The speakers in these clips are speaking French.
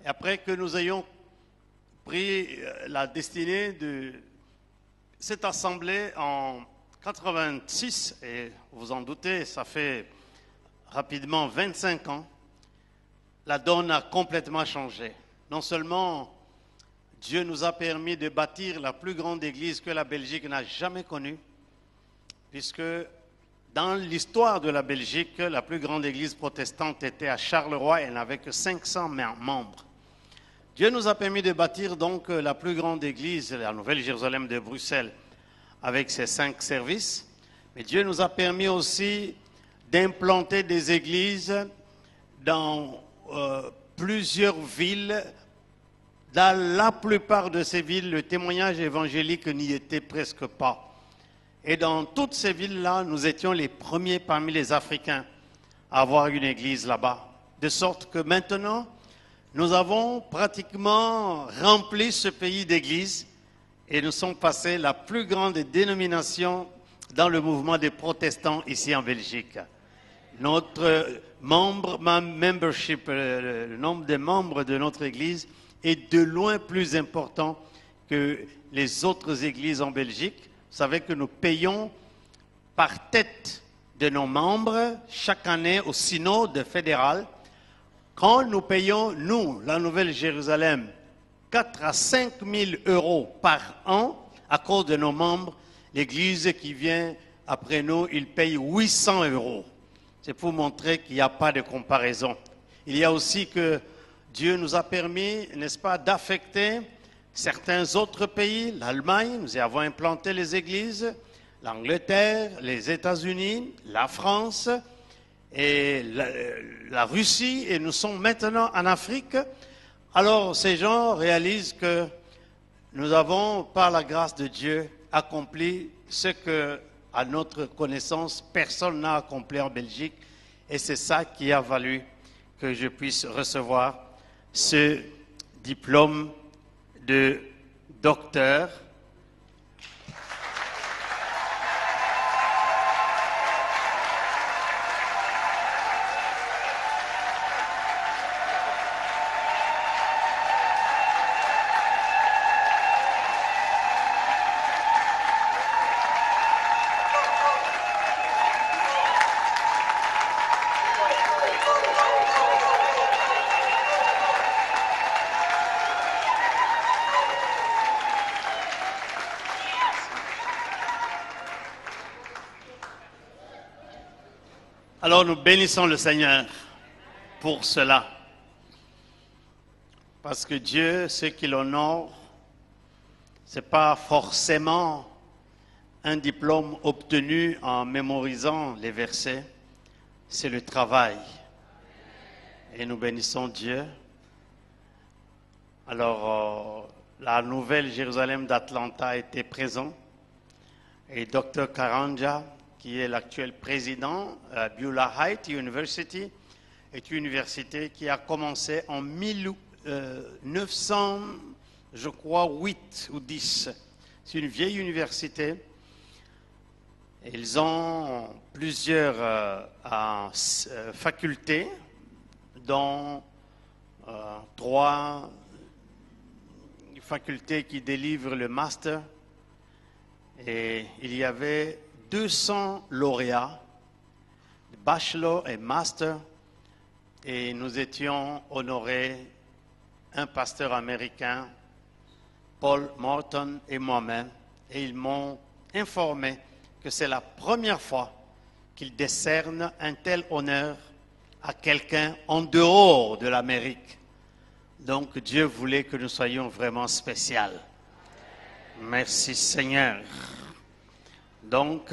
après que nous ayons pris la destinée de cette assemblée en 86, et vous en doutez, ça fait rapidement 25 ans, la donne a complètement changé. Non seulement Dieu nous a permis de bâtir la plus grande église que la Belgique n'a jamais connue, puisque dans l'histoire de la Belgique, la plus grande église protestante était à Charleroi, elle n'avait que 500 membres. Dieu nous a permis de bâtir donc la plus grande église, la Nouvelle Jérusalem de Bruxelles, avec ses 5 services. Mais Dieu nous a permis aussi d'implanter des églises dans plusieurs villes. Dans la plupart de ces villes, le témoignage évangélique n'y était presque pas. Et dans toutes ces villes-là, nous étions les premiers parmi les Africains à avoir une église là-bas. De sorte que maintenant, nous avons pratiquement rempli ce pays d'églises et nous sommes passés la plus grande dénomination dans le mouvement des protestants ici en Belgique. Notre membership, le nombre de membres de notre église est de loin plus important que les autres églises en Belgique. Vous savez que nous payons par tête de nos membres chaque année au synode fédéral. Quand nous payons, nous, la Nouvelle Jérusalem, 4 à 5 000 euros par an à cause de nos membres, l'église qui vient après nous, il paye 800 euros. C'est pour montrer qu'il n'y a pas de comparaison. Il y a aussi que Dieu nous a permis, n'est-ce pas, d'affecter certains autres pays, l'Allemagne, nous y avons implanté les églises, l'Angleterre, les États-Unis, la France et la Russie, et nous sommes maintenant en Afrique. Alors ces gens réalisent que nous avons, par la grâce de Dieu, accompli ce que, à notre connaissance, personne n'a accompli en Belgique, et c'est ça qui a valu que je puisse recevoir ce diplôme de docteur. Alors nous bénissons le Seigneur pour cela. Parce que Dieu, ce qu'il honore, ce n'est pas forcément un diplôme obtenu en mémorisant les versets, c'est le travail. Et nous bénissons Dieu. Alors, la Nouvelle Jérusalem d'Atlanta était présente et Dr. Karanja, qui est l'actuel président à Beulah Heights University, est une université qui a commencé en 1900, je crois, 8 ou 10. C'est une vieille université. Ils ont plusieurs facultés, dont 3 facultés qui délivrent le master. Et il y avait 200 lauréats, bachelor et master, et nous étions honorés, un pasteur américain, Paul Morton et moi-même, et ils m'ont informé que c'est la première fois qu'ils décernent un tel honneur à quelqu'un en dehors de l'Amérique. Donc Dieu voulait que nous soyons vraiment spéciaux. Merci Seigneur. Donc,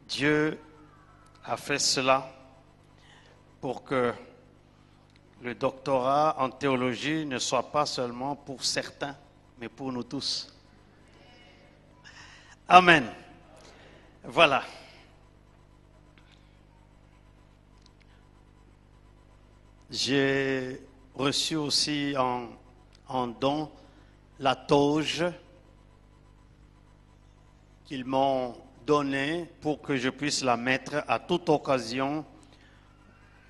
Dieu a fait cela pour que le doctorat en théologie ne soit pas seulement pour certains, mais pour nous tous. Amen. Voilà. J'ai reçu aussi en don la toge qu'ils m'ont donnée pour que je puisse la mettre à toute occasion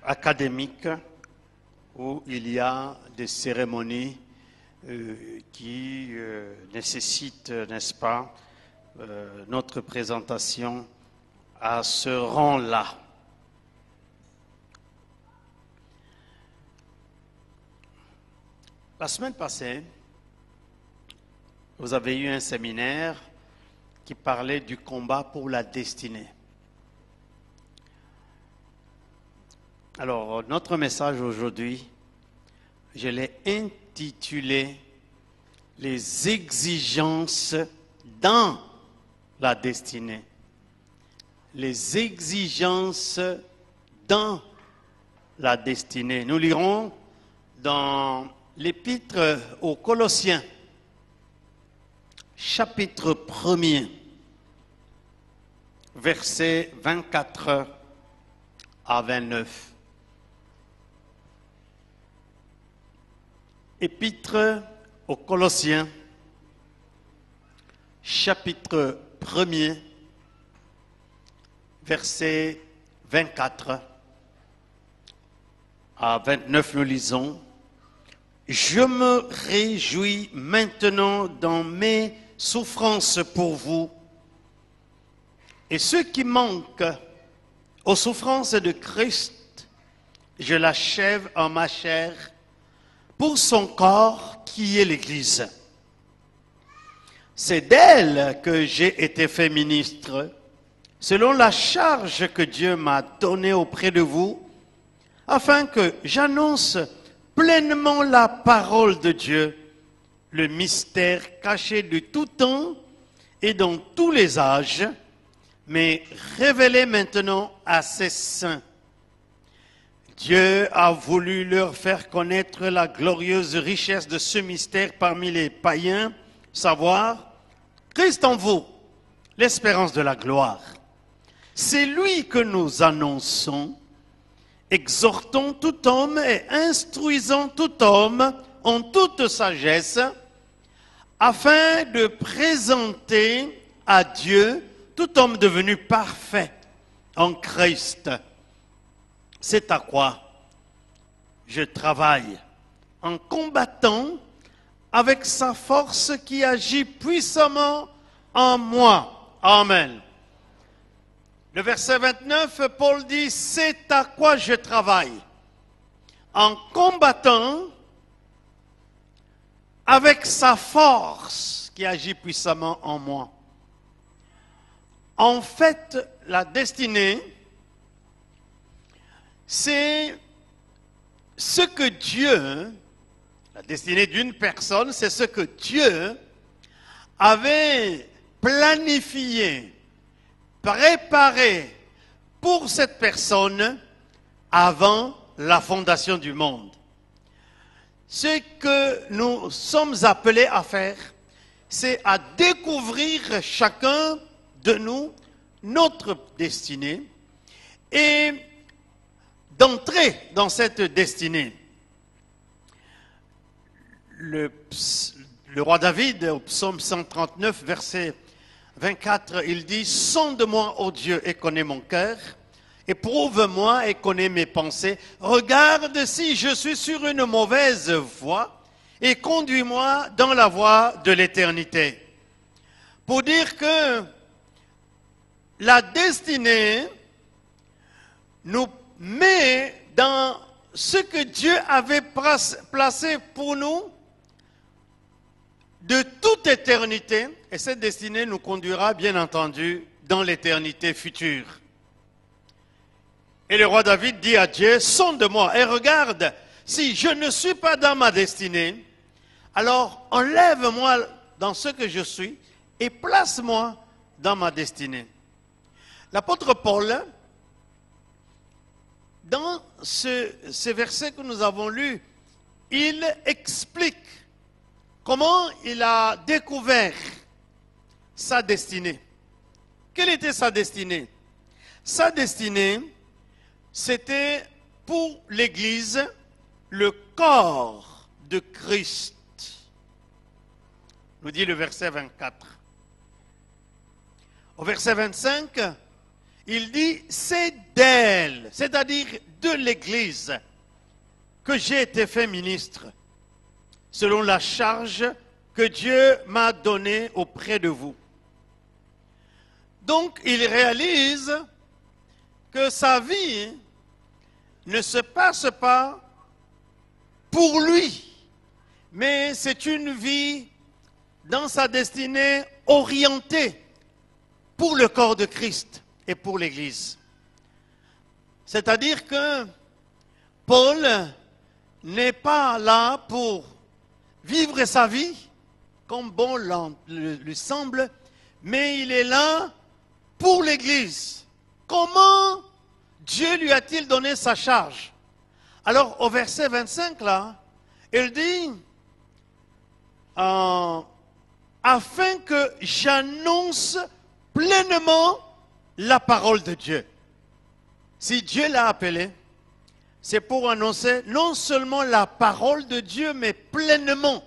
académique où il y a des cérémonies qui nécessitent, n'est-ce pas, notre présentation à ce rang-là. La semaine passée, vous avez eu un séminaire qui parlait du combat pour la destinée. Alors, notre message aujourd'hui, je l'ai intitulé « Les exigences dans la destinée ». Les exigences dans la destinée. Nous lirons dans l'Épître aux Colossiens, chapitre 1er, versets 24 à 29. Épître aux Colossiens, chapitre 1er, versets 24 à 29, nous lisons. Je me réjouis maintenant dans mes souffrances pour vous, et ce qui manque aux souffrances de Christ, je l'achève en ma chair pour son corps qui est l'Église. C'est d'elle que j'ai été fait ministre, selon la charge que Dieu m'a donnée auprès de vous, afin que j'annonce pleinement la parole de Dieu, le mystère caché de tout temps et dans tous les âges, mais révélé maintenant à ses saints. Dieu a voulu leur faire connaître la glorieuse richesse de ce mystère parmi les païens, savoir Christ en vous, l'espérance de la gloire. C'est lui que nous annonçons, exhortons tout homme et instruisons tout homme en toute sagesse, afin de présenter à Dieu tout homme devenu parfait en Christ. C'est à quoi je travaille en combattant avec sa force qui agit puissamment en moi. Amen. Le verset 29, Paul dit, c'est à quoi je travaille, en combattant avec sa force qui agit puissamment en moi. En fait, la destinée, c'est ce que Dieu, la destinée d'une personne, c'est ce que Dieu avait planifié, préparé pour cette personne avant la fondation du monde. Ce que nous sommes appelés à faire, c'est à découvrir chacun de nous notre destinée et d'entrer dans cette destinée. Le roi David, au psaume 139, verset 24, il dit « Sonde-moi, ô Dieu, et connais mon cœur, éprouve-moi et connais mes pensées. Regarde si je suis sur une mauvaise voie, et conduis-moi dans la voie de l'éternité. » Pour dire que la destinée nous met dans ce que Dieu avait placé pour nous de toute éternité, et cette destinée nous conduira bien entendu dans l'éternité future. Et le roi David dit à Dieu, sonde-moi et regarde, si je ne suis pas dans ma destinée, alors enlève-moi dans ce que je suis et place-moi dans ma destinée. L'apôtre Paul, dans ce verset que nous avons lu, il explique comment il a découvert sa destinée. Quelle était sa destinée? Sa destinée, c'était pour l'Église, le corps de Christ. Nous dit le verset 24. Au verset 25, il dit, c'est d'elle, c'est-à-dire de l'Église, que j'ai été fait ministre, selon la charge que Dieu m'a donnée auprès de vous. Donc, il réalise que sa vie ne se passe pas pour lui, mais c'est une vie dans sa destinée orientée pour le corps de Christ et pour l'Église. C'est-à-dire que Paul n'est pas là pour vivre sa vie comme bon lui semble, mais il est là pour l'Église. Comment Dieu lui a-t-il donné sa charge? Alors au verset 25 là, il dit afin que j'annonce pleinement la parole de Dieu. Si Dieu l'a appelé, c'est pour annoncer non seulement la parole de Dieu, mais pleinement.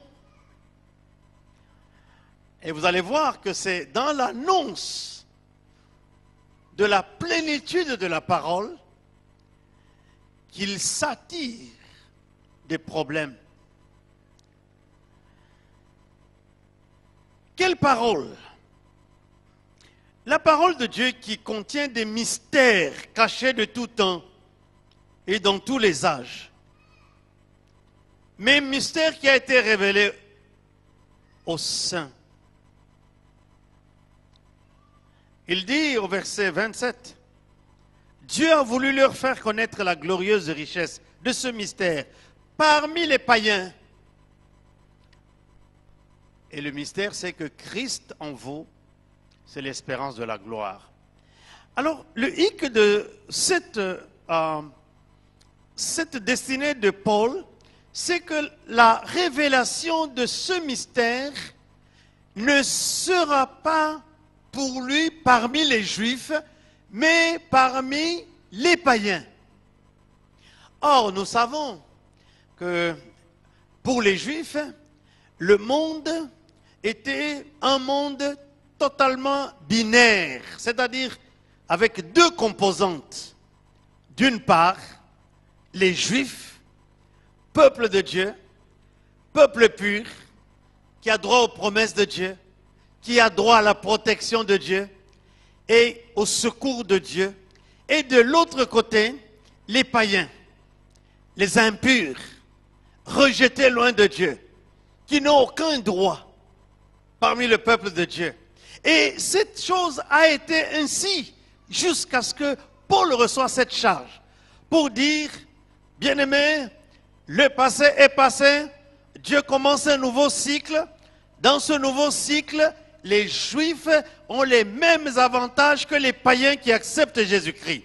Et vous allez voir que c'est dans l'annonce de la plénitude de la parole qu'il s'attire des problèmes. Quelle parole? La parole de Dieu qui contient des mystères cachés de tout temps et dans tous les âges. Mais mystère qui a été révélé aux saints. Il dit au verset 27, Dieu a voulu leur faire connaître la glorieuse richesse de ce mystère parmi les païens. Et le mystère, c'est que Christ en vous, c'est l'espérance de la gloire. Alors, le hic de cette destinée de Paul, c'est que la révélation de ce mystère ne sera pas pour lui parmi les Juifs, mais parmi les païens. Or, nous savons que pour les Juifs, le monde était un monde totalement binaire, c'est-à-dire avec deux composantes. D'une part, les Juifs, peuple de Dieu, peuple pur, qui a droit aux promesses de Dieu, qui a droit à la protection de Dieu et au secours de Dieu. Et de l'autre côté, les païens, les impurs, rejetés loin de Dieu, qui n'ont aucun droit parmi le peuple de Dieu. Et cette chose a été ainsi jusqu'à ce que Paul reçoive cette charge pour dire, bien-aimés, le passé est passé, Dieu commence un nouveau cycle. Dans ce nouveau cycle, les Juifs ont les mêmes avantages que les païens qui acceptent Jésus-Christ.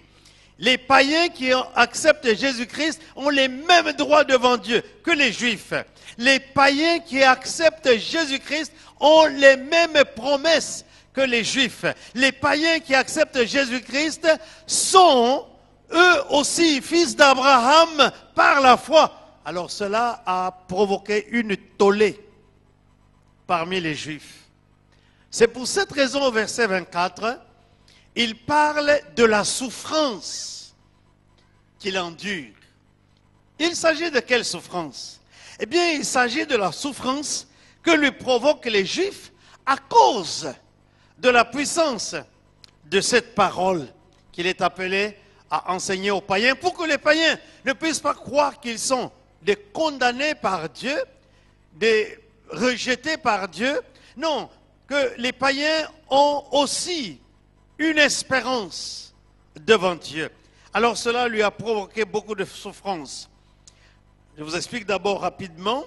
Les païens qui acceptent Jésus-Christ ont les mêmes droits devant Dieu que les Juifs. Les païens qui acceptent Jésus-Christ ont les mêmes promesses que les Juifs. Les païens qui acceptent Jésus-Christ sont eux aussi fils d'Abraham par la foi. Alors cela a provoqué une tollée parmi les Juifs. C'est pour cette raison au verset 24, il parle de la souffrance qu'il endure. Il s'agit de quelle souffrance? Eh bien, il s'agit de la souffrance que lui provoquent les Juifs à cause de la puissance de cette parole qu'il est appelé à enseigner aux païens, pour que les païens ne puissent pas croire qu'ils sont des condamnés par Dieu, des rejetés par Dieu. Non, que les païens ont aussi une espérance devant Dieu. Alors cela lui a provoqué beaucoup de souffrance. Je vous explique d'abord rapidement.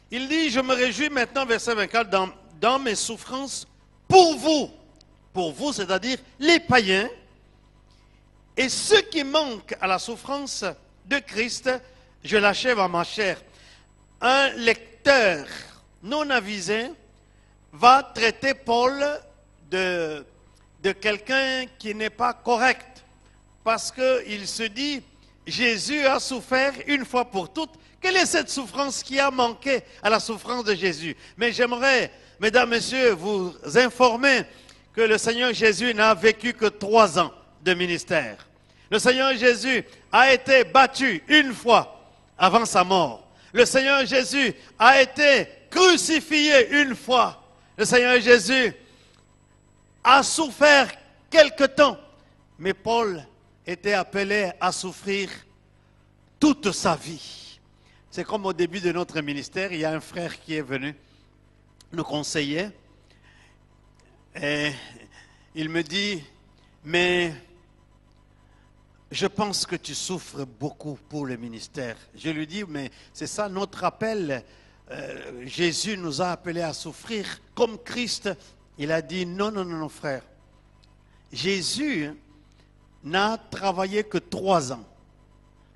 Il dit, je me réjouis maintenant, verset 24, dans mes souffrances pour vous. Pour vous, c'est-à-dire les païens. Et ce qui manque à la souffrance de Christ, je l'achève en ma chair. Un lecteur non avisé va traiter Paul de quelqu'un qui n'est pas correct. Parce qu'il se dit, Jésus a souffert une fois pour toutes. Quelle est cette souffrance qui a manqué à la souffrance de Jésus? Mais j'aimerais, mesdames, messieurs, vous informer que le Seigneur Jésus n'a vécu que 3 ans de ministère. Le Seigneur Jésus a été battu une fois avant sa mort. Le Seigneur Jésus a été crucifié une fois. Le Seigneur Jésus a souffert quelque temps. Mais Paul était appelé à souffrir toute sa vie. C'est comme au début de notre ministère, il y a un frère qui est venu nous conseiller. Et il me dit, mais je pense que tu souffres beaucoup pour le ministère. Je lui dis, mais c'est ça notre appel. Jésus nous a appelés à souffrir comme Christ. Il a dit, non, non, non, non, frère. Jésus n'a travaillé que 3 ans.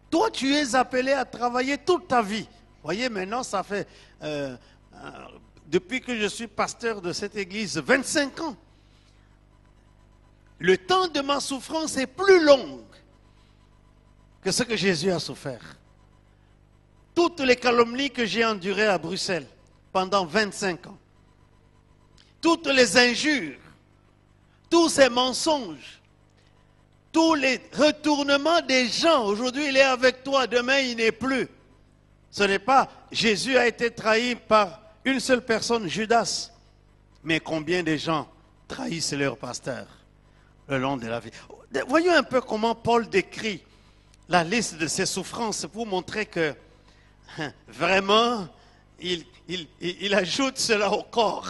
Toi, tu es appelé à travailler toute ta vie. Vous voyez, maintenant, ça fait, depuis que je suis pasteur de cette église, 25 ans. Le temps de ma souffrance est plus long que ce que Jésus a souffert. Toutes les calomnies que j'ai endurées à Bruxelles pendant 25 ans, toutes les injures, tous ces mensonges, tous les retournements des gens. Aujourd'hui, il est avec toi, demain, il n'est plus. Ce n'est pas, Jésus a été trahi par une seule personne, Judas. Mais combien de gens trahissent leur pasteur le long de la vie? Voyons un peu comment Paul décrit la liste de ses souffrances pour montrer que vraiment, il ajoute cela au corps.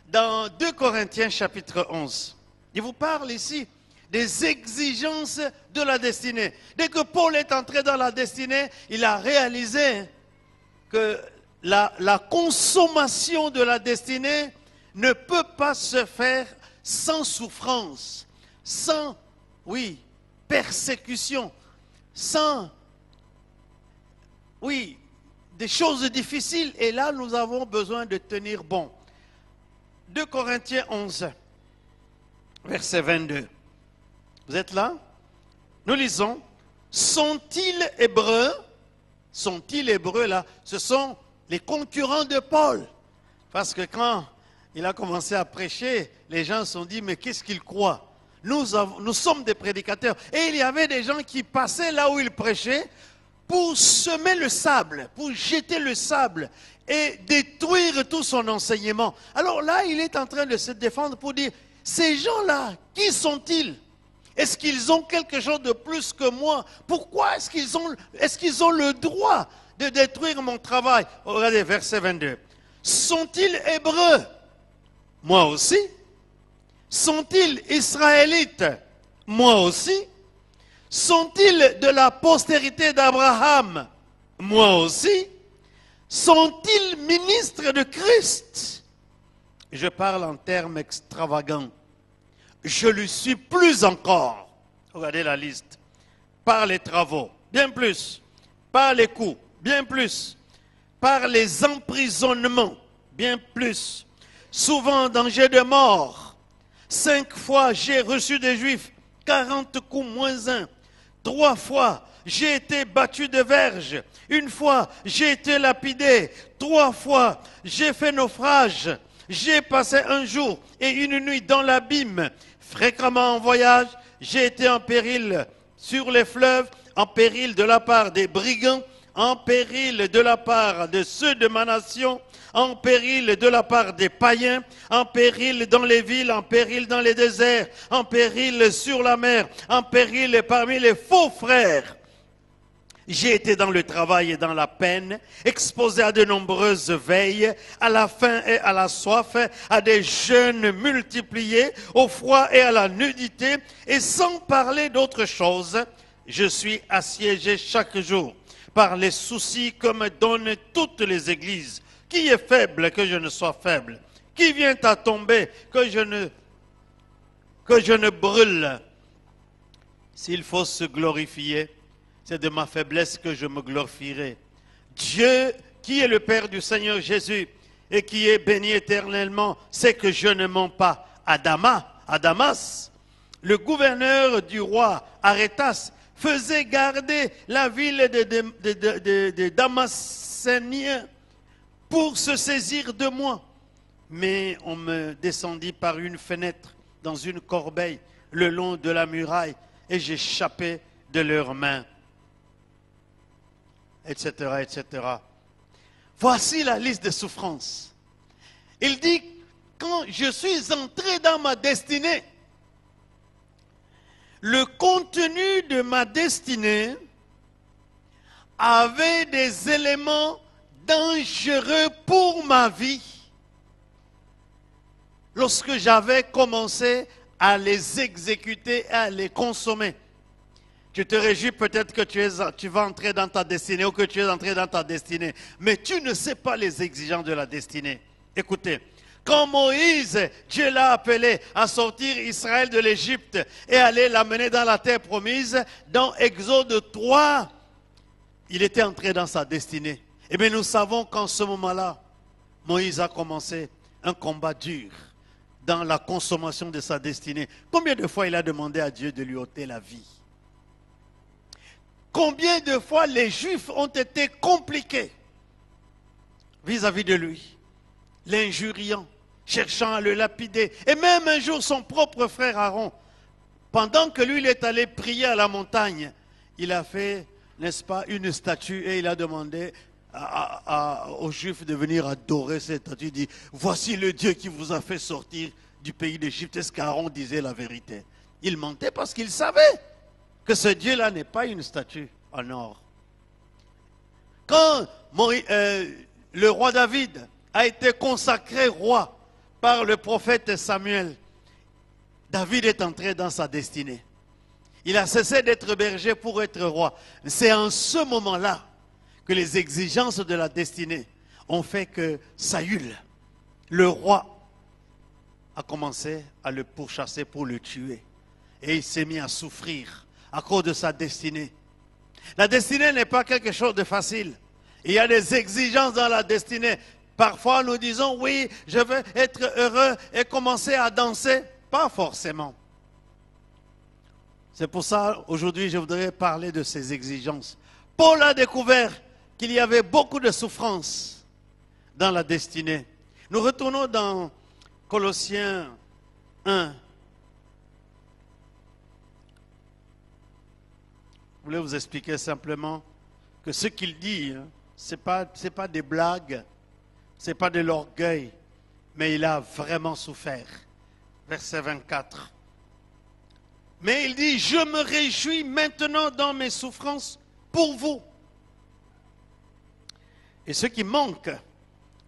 Dans 2 Corinthiens chapitre 11, il vous parle ici des exigences de la destinée. Dès que Paul est entré dans la destinée, il a réalisé que la consommation de la destinée ne peut pas se faire sans souffrance, sans, oui, persécution, sans, oui, des choses difficiles. Et là, nous avons besoin de tenir bon. 2 Corinthiens 11, verset 22. Vous êtes là? Nous lisons. Sont-ils hébreux? Sont-ils hébreux là? Ce sont les concurrents de Paul. Parce que quand il a commencé à prêcher, les gens se sont dit, mais qu'est-ce qu'il croit? Nous sommes des prédicateurs. Et il y avait des gens qui passaient là où il prêchait pour semer le sable, pour jeter le sable et détruire tout son enseignement. Alors là, il est en train de se défendre pour dire, ces gens-là, qui sont-ils? Est-ce qu'ils ont quelque chose de plus que moi? Pourquoi est-ce qu'ils ont le droit de détruire mon travail? Regardez, verset 22. Sont-ils hébreux? Moi aussi. Sont-ils israélites? Moi aussi. Sont-ils de la postérité d'Abraham? Moi aussi. Sont-ils ministres de Christ? Je parle en termes extravagants. Je lui suis plus encore. Regardez la liste. Par les travaux, bien plus. Par les coups, bien plus. Par les emprisonnements, bien plus. Souvent en danger de mort. 5 fois j'ai reçu des Juifs, 40 coups moins 1. 3 fois j'ai été battu de verge. 1 fois j'ai été lapidé. 3 fois j'ai fait naufrage. J'ai passé 1 jour et 1 nuit dans l'abîme. Fréquemment en voyage, j'ai été en péril sur les fleuves, en péril de la part des brigands, en péril de la part de ceux de ma nation, en péril de la part des païens, en péril dans les villes, en péril dans les déserts, en péril sur la mer, en péril parmi les faux frères. J'ai été dans le travail et dans la peine, exposé à de nombreuses veilles, à la faim et à la soif, à des jeûnes multipliés, au froid et à la nudité, et sans parler d'autre chose, je suis assiégé chaque jour par les soucis que me donnent toutes les églises. Qui est faible que je ne sois faible? Qui vient à tomber que je ne brûle? S'il faut se glorifier, c'est de ma faiblesse que je me glorifierai. Dieu, qui est le Père du Seigneur Jésus et qui est béni éternellement, sait que je ne mens pas. À Damas, le gouverneur du roi Arétas faisait garder la ville de Damascéniens pour se saisir de moi. Mais on me descendit par une fenêtre dans une corbeille le long de la muraille et j'échappais de leurs mains. etc., etc. Voici la liste des souffrances. Il dit, quand je suis entré dans ma destinée, le contenu de ma destinée avait des éléments dangereux pour ma vie. Lorsque j'avais commencé à les exécuter et à les consommer. Tu te réjouis peut-être que tu vas entrer dans ta destinée ou que tu es entré dans ta destinée. Mais tu ne sais pas les exigences de la destinée. Écoutez, quand Moïse, Dieu l'a appelé à sortir Israël de l'Égypte et aller l'amener dans la terre promise, dans Exode 3, il était entré dans sa destinée. Et bien nous savons qu'en ce moment-là, Moïse a commencé un combat dur dans la consommation de sa destinée. Combien de fois il a demandé à Dieu de lui ôter la vie? Combien de fois les Juifs ont été compliqués vis-à-vis de lui, l'injuriant, cherchant à le lapider. Et même un jour, son propre frère Aaron, pendant que lui, il est allé prier à la montagne, il a fait, n'est-ce pas, une statue et il a demandé aux Juifs de venir adorer cette statue. Il dit, voici le Dieu qui vous a fait sortir du pays d'Égypte. Est-ce qu'Aaron disait la vérité? Il mentait parce qu'il savait que ce Dieu-là n'est pas une statue en or. Quand le roi David a été consacré roi par le prophète Samuel, David est entré dans sa destinée. Il a cessé d'être berger pour être roi. C'est en ce moment-là que les exigences de la destinée ont fait que Saül, le roi, a commencé à le pourchasser pour le tuer. Et il s'est mis à souffrir à cause de sa destinée. La destinée n'est pas quelque chose de facile. Il y a des exigences dans la destinée. Parfois nous disons, oui, je veux être heureux et commencer à danser. Pas forcément. C'est pour ça, aujourd'hui, je voudrais parler de ces exigences. Paul a découvert qu'il y avait beaucoup de souffrances dans la destinée. Nous retournons dans Colossiens 1. Je voulais vous expliquer simplement que ce qu'il dit, ce n'est pas des blagues, ce n'est pas de l'orgueil, mais il a vraiment souffert. Verset 24. Mais il dit, je me réjouis maintenant dans mes souffrances pour vous. Et ce qui manque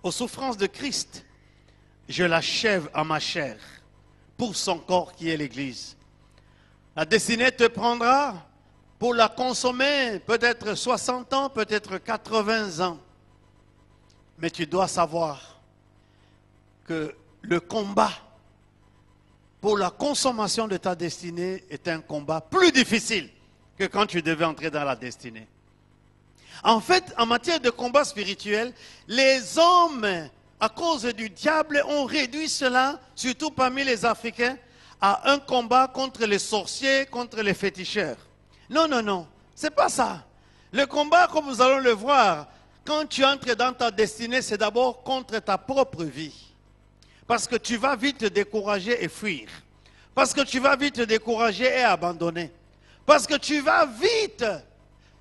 aux souffrances de Christ, je l'achève en ma chair pour son corps qui est l'Église. La destinée te prendra pour la consommer peut-être 60 ans, peut-être 80 ans. Mais tu dois savoir que le combat pour la consommation de ta destinée est un combat plus difficile que quand tu devais entrer dans la destinée. En fait, en matière de combat spirituel, les hommes, à cause du diable, ont réduit cela, surtout parmi les Africains, à un combat contre les sorciers, contre les féticheurs. Non, non, non, c'est pas ça. Le combat, comme nous allons le voir, quand tu entres dans ta destinée, c'est d'abord contre ta propre vie. Parce que tu vas vite te décourager et fuir. Parce que tu vas vite te décourager et abandonner. Parce que tu vas vite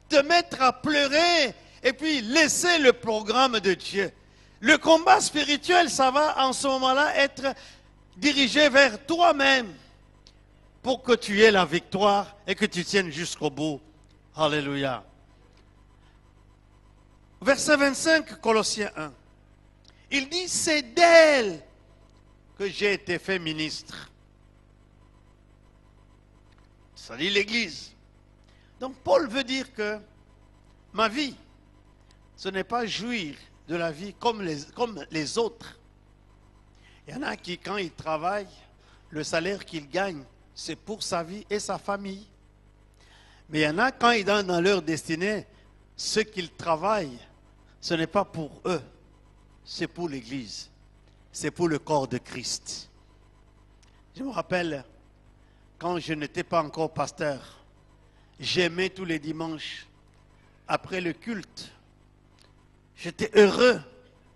te mettre à pleurer et puis laisser le programme de Dieu. Le combat spirituel, ça va en ce moment-là être dirigé vers toi-même pour que tu aies la victoire et que tu tiennes jusqu'au bout. Alléluia. Verset 25, Colossiens 1. Il dit, c'est d'elle que j'ai été fait ministre. Ça dit l'Église. Donc Paul veut dire que ma vie, ce n'est pas jouir de la vie comme les autres. Il y en a qui, quand ils travaillent, le salaire qu'ils gagnent, c'est pour sa vie et sa famille. Mais il y en a, quand ils sont dans leur destinée, ce qu'ils travaillent, ce n'est pas pour eux, c'est pour l'Église. C'est pour le corps de Christ. Je me rappelle, quand je n'étais pas encore pasteur, j'aimais tous les dimanches, après le culte, j'étais heureux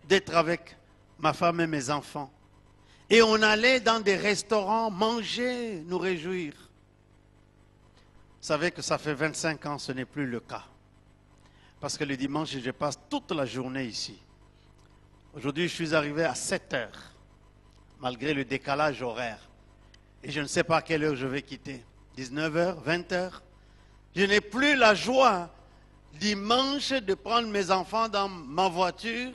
d'être avec ma femme et mes enfants. Et on allait dans des restaurants manger, nous réjouir. Vous savez que ça fait 25 ans, ce n'est plus le cas. parce que le dimanche, je passe toute la journée ici. Aujourd'hui, je suis arrivé à 7 heures, malgré le décalage horaire. Et je ne sais pas à quelle heure je vais quitter. 19 heures, 20 heures. Je n'ai plus la joie dimanche de prendre mes enfants dans ma voiture.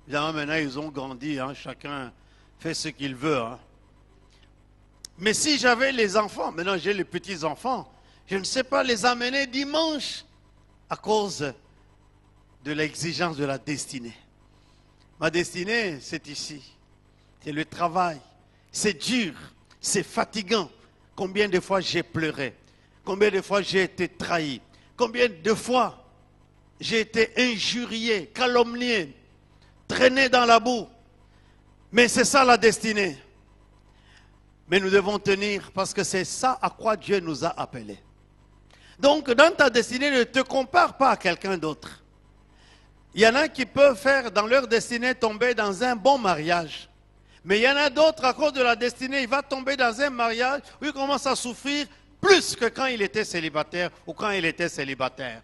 Évidemment, maintenant, ils ont grandi, hein, chacun fait ce qu'il veut. Hein. Mais si j'avais les enfants, maintenant j'ai les petits-enfants, je ne sais pas les amener dimanche à cause de l'exigence de la destinée. Ma destinée, c'est ici. C'est le travail. C'est dur, c'est fatigant. Combien de fois j'ai pleuré? Combien de fois j'ai été trahi? Combien de fois j'ai été injurié, calomnié, traîné dans la boue? Mais c'est ça la destinée. Mais nous devons tenir parce que c'est ça à quoi Dieu nous a appelés. Donc, dans ta destinée, ne te compare pas à quelqu'un d'autre. Il y en a qui peuvent faire dans leur destinée tomber dans un bon mariage. Mais il y en a d'autres, à cause de la destinée, il va tomber dans un mariage où il commence à souffrir plus que quand il était célibataire ou quand il était célibataire.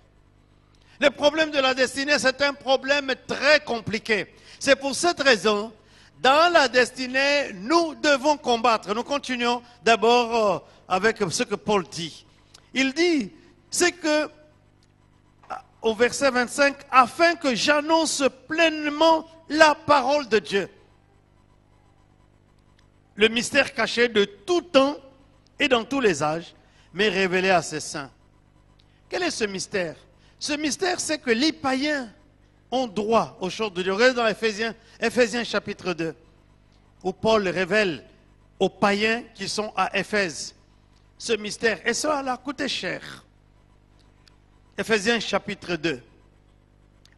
Le problème de la destinée, c'est un problème très compliqué. C'est pour cette raison, dans la destinée, nous devons combattre. Nous continuons d'abord avec ce que Paul dit. Il dit, c'est que, au verset 25, afin que j'annonce pleinement la parole de Dieu. Le mystère caché de tout temps et dans tous les âges, mais révélé à ses saints. Quel est ce mystère? Ce mystère, c'est que les païens ont droit aux choses de Dieu. Regardez dans Éphésiens chapitre 2, où Paul révèle aux païens qui sont à Éphèse ce mystère. Et ça leur a coûté cher. Éphésiens chapitre 2,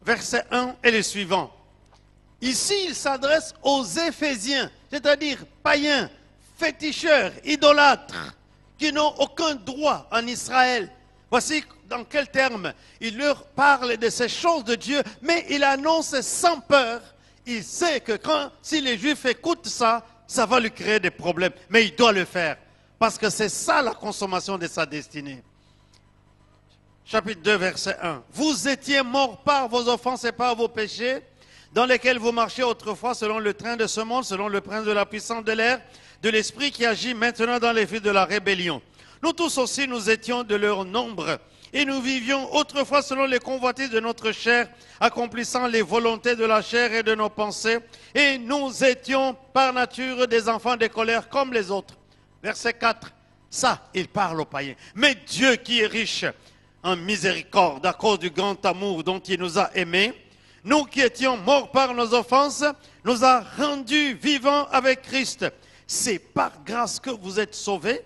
verset 1 et le suivant. Ici, il s'adresse aux Éphésiens, c'est-à-dire païens, féticheurs, idolâtres, qui n'ont aucun droit en Israël. Voici dans quels termes il leur parle de ces choses de Dieu, mais il annonce sans peur. Il sait que si les Juifs écoutent ça, ça va lui créer des problèmes. Mais il doit le faire, parce que c'est ça la consommation de sa destinée. Chapitre 2, verset 1. Vous étiez morts par vos offenses et par vos péchés, dans lesquels vous marchiez autrefois selon le train de ce monde, selon le prince de la puissance de l'air, de l'esprit qui agit maintenant dans les fils de la rébellion. Nous tous aussi, nous étions de leur nombre, et nous vivions autrefois selon les convoitises de notre chair, accomplissant les volontés de la chair et de nos pensées, et nous étions par nature des enfants de colère comme les autres. Verset 4, ça, il parle aux païens. Mais Dieu qui est riche en miséricorde, à cause du grand amour dont il nous a aimés, nous qui étions morts par nos offenses, nous a rendus vivants avec Christ. C'est par grâce que vous êtes sauvés.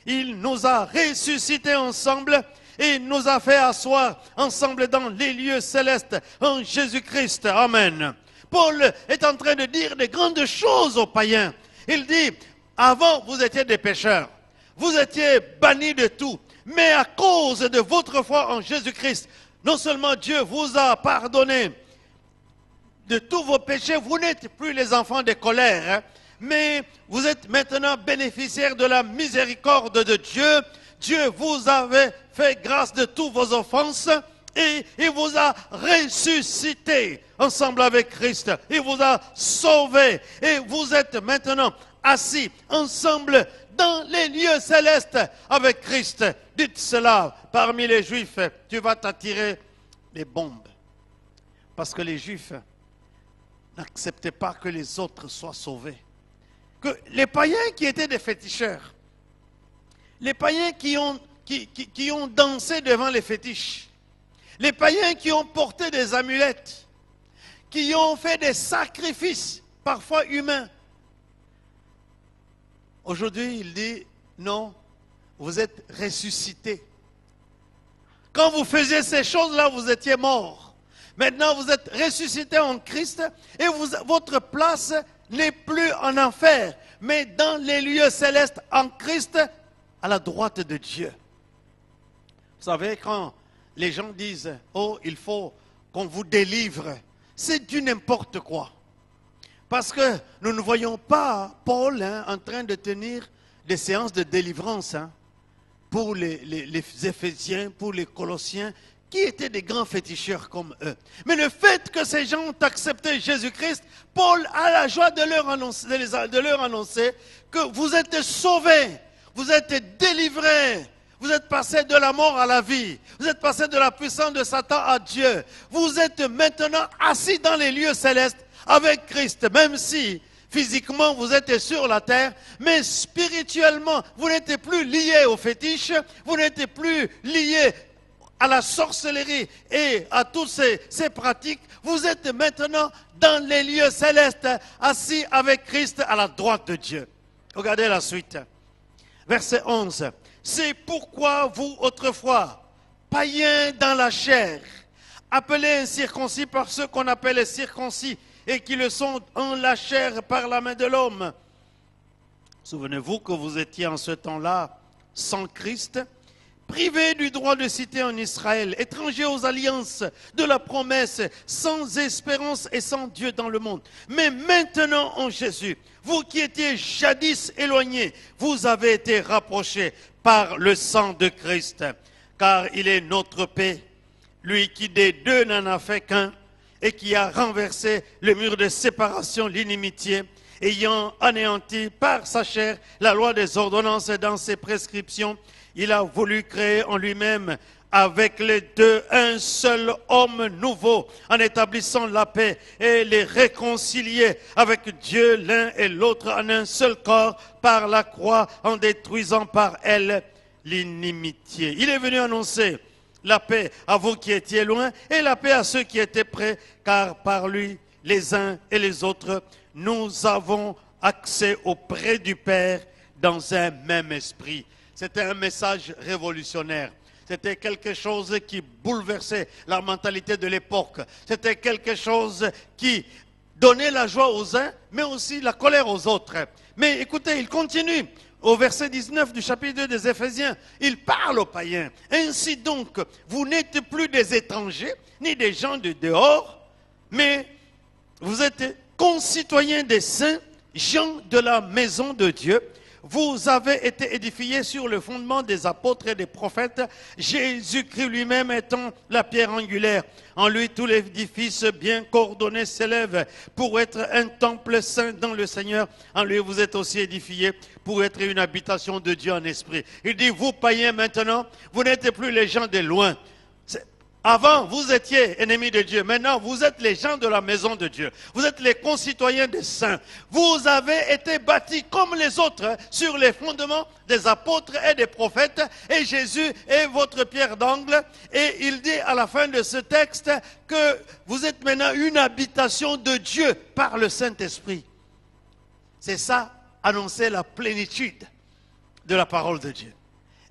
Il nous a ressuscités ensemble et nous a fait asseoir ensemble dans les lieux célestes en Jésus-Christ. Amen. Paul est en train de dire de grandes choses aux païens. Il dit, avant vous étiez des pécheurs, vous étiez bannis de tout, mais à cause de votre foi en Jésus-Christ, non seulement Dieu vous a pardonné de tous vos péchés, vous n'êtes plus les enfants de colère, mais vous êtes maintenant bénéficiaires de la miséricorde de Dieu. Dieu vous avait fait grâce de toutes vos offenses et il vous a ressuscité ensemble avec Christ. Il vous a sauvés et vous êtes maintenant assis ensemble dans les lieux célestes avec Christ. Dites cela parmi les Juifs, tu vas t'attirer les bombes. Parce que les Juifs n'acceptaient pas que les autres soient sauvés. Que les païens qui étaient des féticheurs, les païens qui ont dansé devant les fétiches, les païens qui ont porté des amulettes, qui ont fait des sacrifices, parfois humains. Aujourd'hui, il dit, non, vous êtes ressuscités. Quand vous faisiez ces choses-là, vous étiez morts. Maintenant, vous êtes ressuscités en Christ et votre place n'est plus en enfer, mais dans les lieux célestes en Christ, à la droite de Dieu. Vous savez, quand les gens disent, oh, il faut qu'on vous délivre, c'est du n'importe quoi. Parce que nous ne voyons pas Paul en train de tenir des séances de délivrance pour les Éphésiens, pour les Colossiens qui étaient des grands féticheurs comme eux. Mais le fait que ces gens ont accepté Jésus-Christ, Paul a la joie de leur annoncer que vous êtes sauvés, vous êtes délivrés, vous êtes passés de la mort à la vie, vous êtes passés de la puissance de Satan à Dieu. Vous êtes maintenant assis dans les lieux célestes avec Christ, même si physiquement vous êtes sur la terre, mais spirituellement vous n'êtes plus liés aux fétiches, vous n'êtes plus liés à la sorcellerie et à toutes ces pratiques. Vous êtes maintenant dans les lieux célestes, assis avec Christ à la droite de Dieu. Regardez la suite. Verset 11. C'est pourquoi vous, autrefois, païens dans la chair, appelés incirconcis par ceux qu'on appelle les circoncis et qui le sont en la chair par la main de l'homme. Souvenez-vous que vous étiez en ce temps-là sans Christ, privés du droit de cité en Israël, étrangers aux alliances de la promesse, sans espérance et sans Dieu dans le monde. Mais maintenant en Jésus, vous qui étiez jadis éloignés, vous avez été rapprochés par le sang de Christ, car il est notre paix, lui qui des deux n'en a fait qu'un, et qui a renversé le mur de séparation, l'inimitié, ayant anéanti par sa chair la loi des ordonnances dans ses prescriptions. Il a voulu créer en lui-même avec les deux un seul homme nouveau, en établissant la paix et les réconcilier avec Dieu l'un et l'autre en un seul corps par la croix, en détruisant par elle l'inimitié. Il est venu annoncer la paix à vous qui étiez loin et la paix à ceux qui étaient près, car par lui, les uns et les autres, nous avons accès auprès du Père dans un même esprit. C'était un message révolutionnaire. C'était quelque chose qui bouleversait la mentalité de l'époque. C'était quelque chose qui donnait la joie aux uns, mais aussi la colère aux autres. Mais écoutez, il continue. Au verset 19 du chapitre 2 des Éphésiens, il parle aux païens. Ainsi donc, vous n'êtes plus des étrangers, ni des gens de dehors, mais vous êtes concitoyens des saints, gens de la maison de Dieu. Vous avez été édifiés sur le fondement des apôtres et des prophètes, Jésus-Christ lui-même étant la pierre angulaire. En lui, tout l'édifice bien coordonné s'élève pour être un temple saint dans le Seigneur. En lui, vous êtes aussi édifiés pour être une habitation de Dieu en esprit. Il dit, vous païens maintenant, vous n'êtes plus les gens de loin. Avant, vous étiez ennemis de Dieu. Maintenant, vous êtes les gens de la maison de Dieu. Vous êtes les concitoyens des saints. Vous avez été bâtis comme les autres sur les fondements des apôtres et des prophètes. Et Jésus est votre pierre d'angle. Et il dit à la fin de ce texte que vous êtes maintenant une habitation de Dieu par le Saint-Esprit. C'est ça, annoncer la plénitude de la parole de Dieu.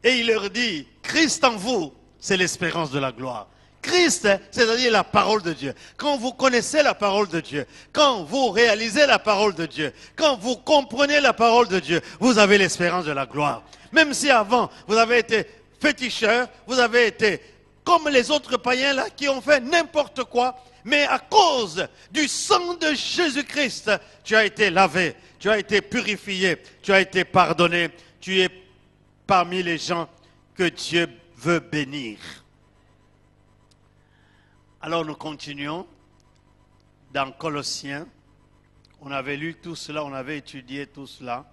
Et il leur dit, Christ en vous, c'est l'espérance de la gloire. Christ, c'est-à-dire la parole de Dieu. Quand vous connaissez la parole de Dieu, quand vous réalisez la parole de Dieu, quand vous comprenez la parole de Dieu, vous avez l'espérance de la gloire. Même si avant, vous avez été féticheurs, vous avez été comme les autres païens là qui ont fait n'importe quoi, mais à cause du sang de Jésus-Christ, tu as été lavé, tu as été purifié, tu as été pardonné, tu es parmi les gens que Dieu veut bénir. Alors nous continuons dans Colossiens. On avait lu tout cela, on avait étudié tout cela.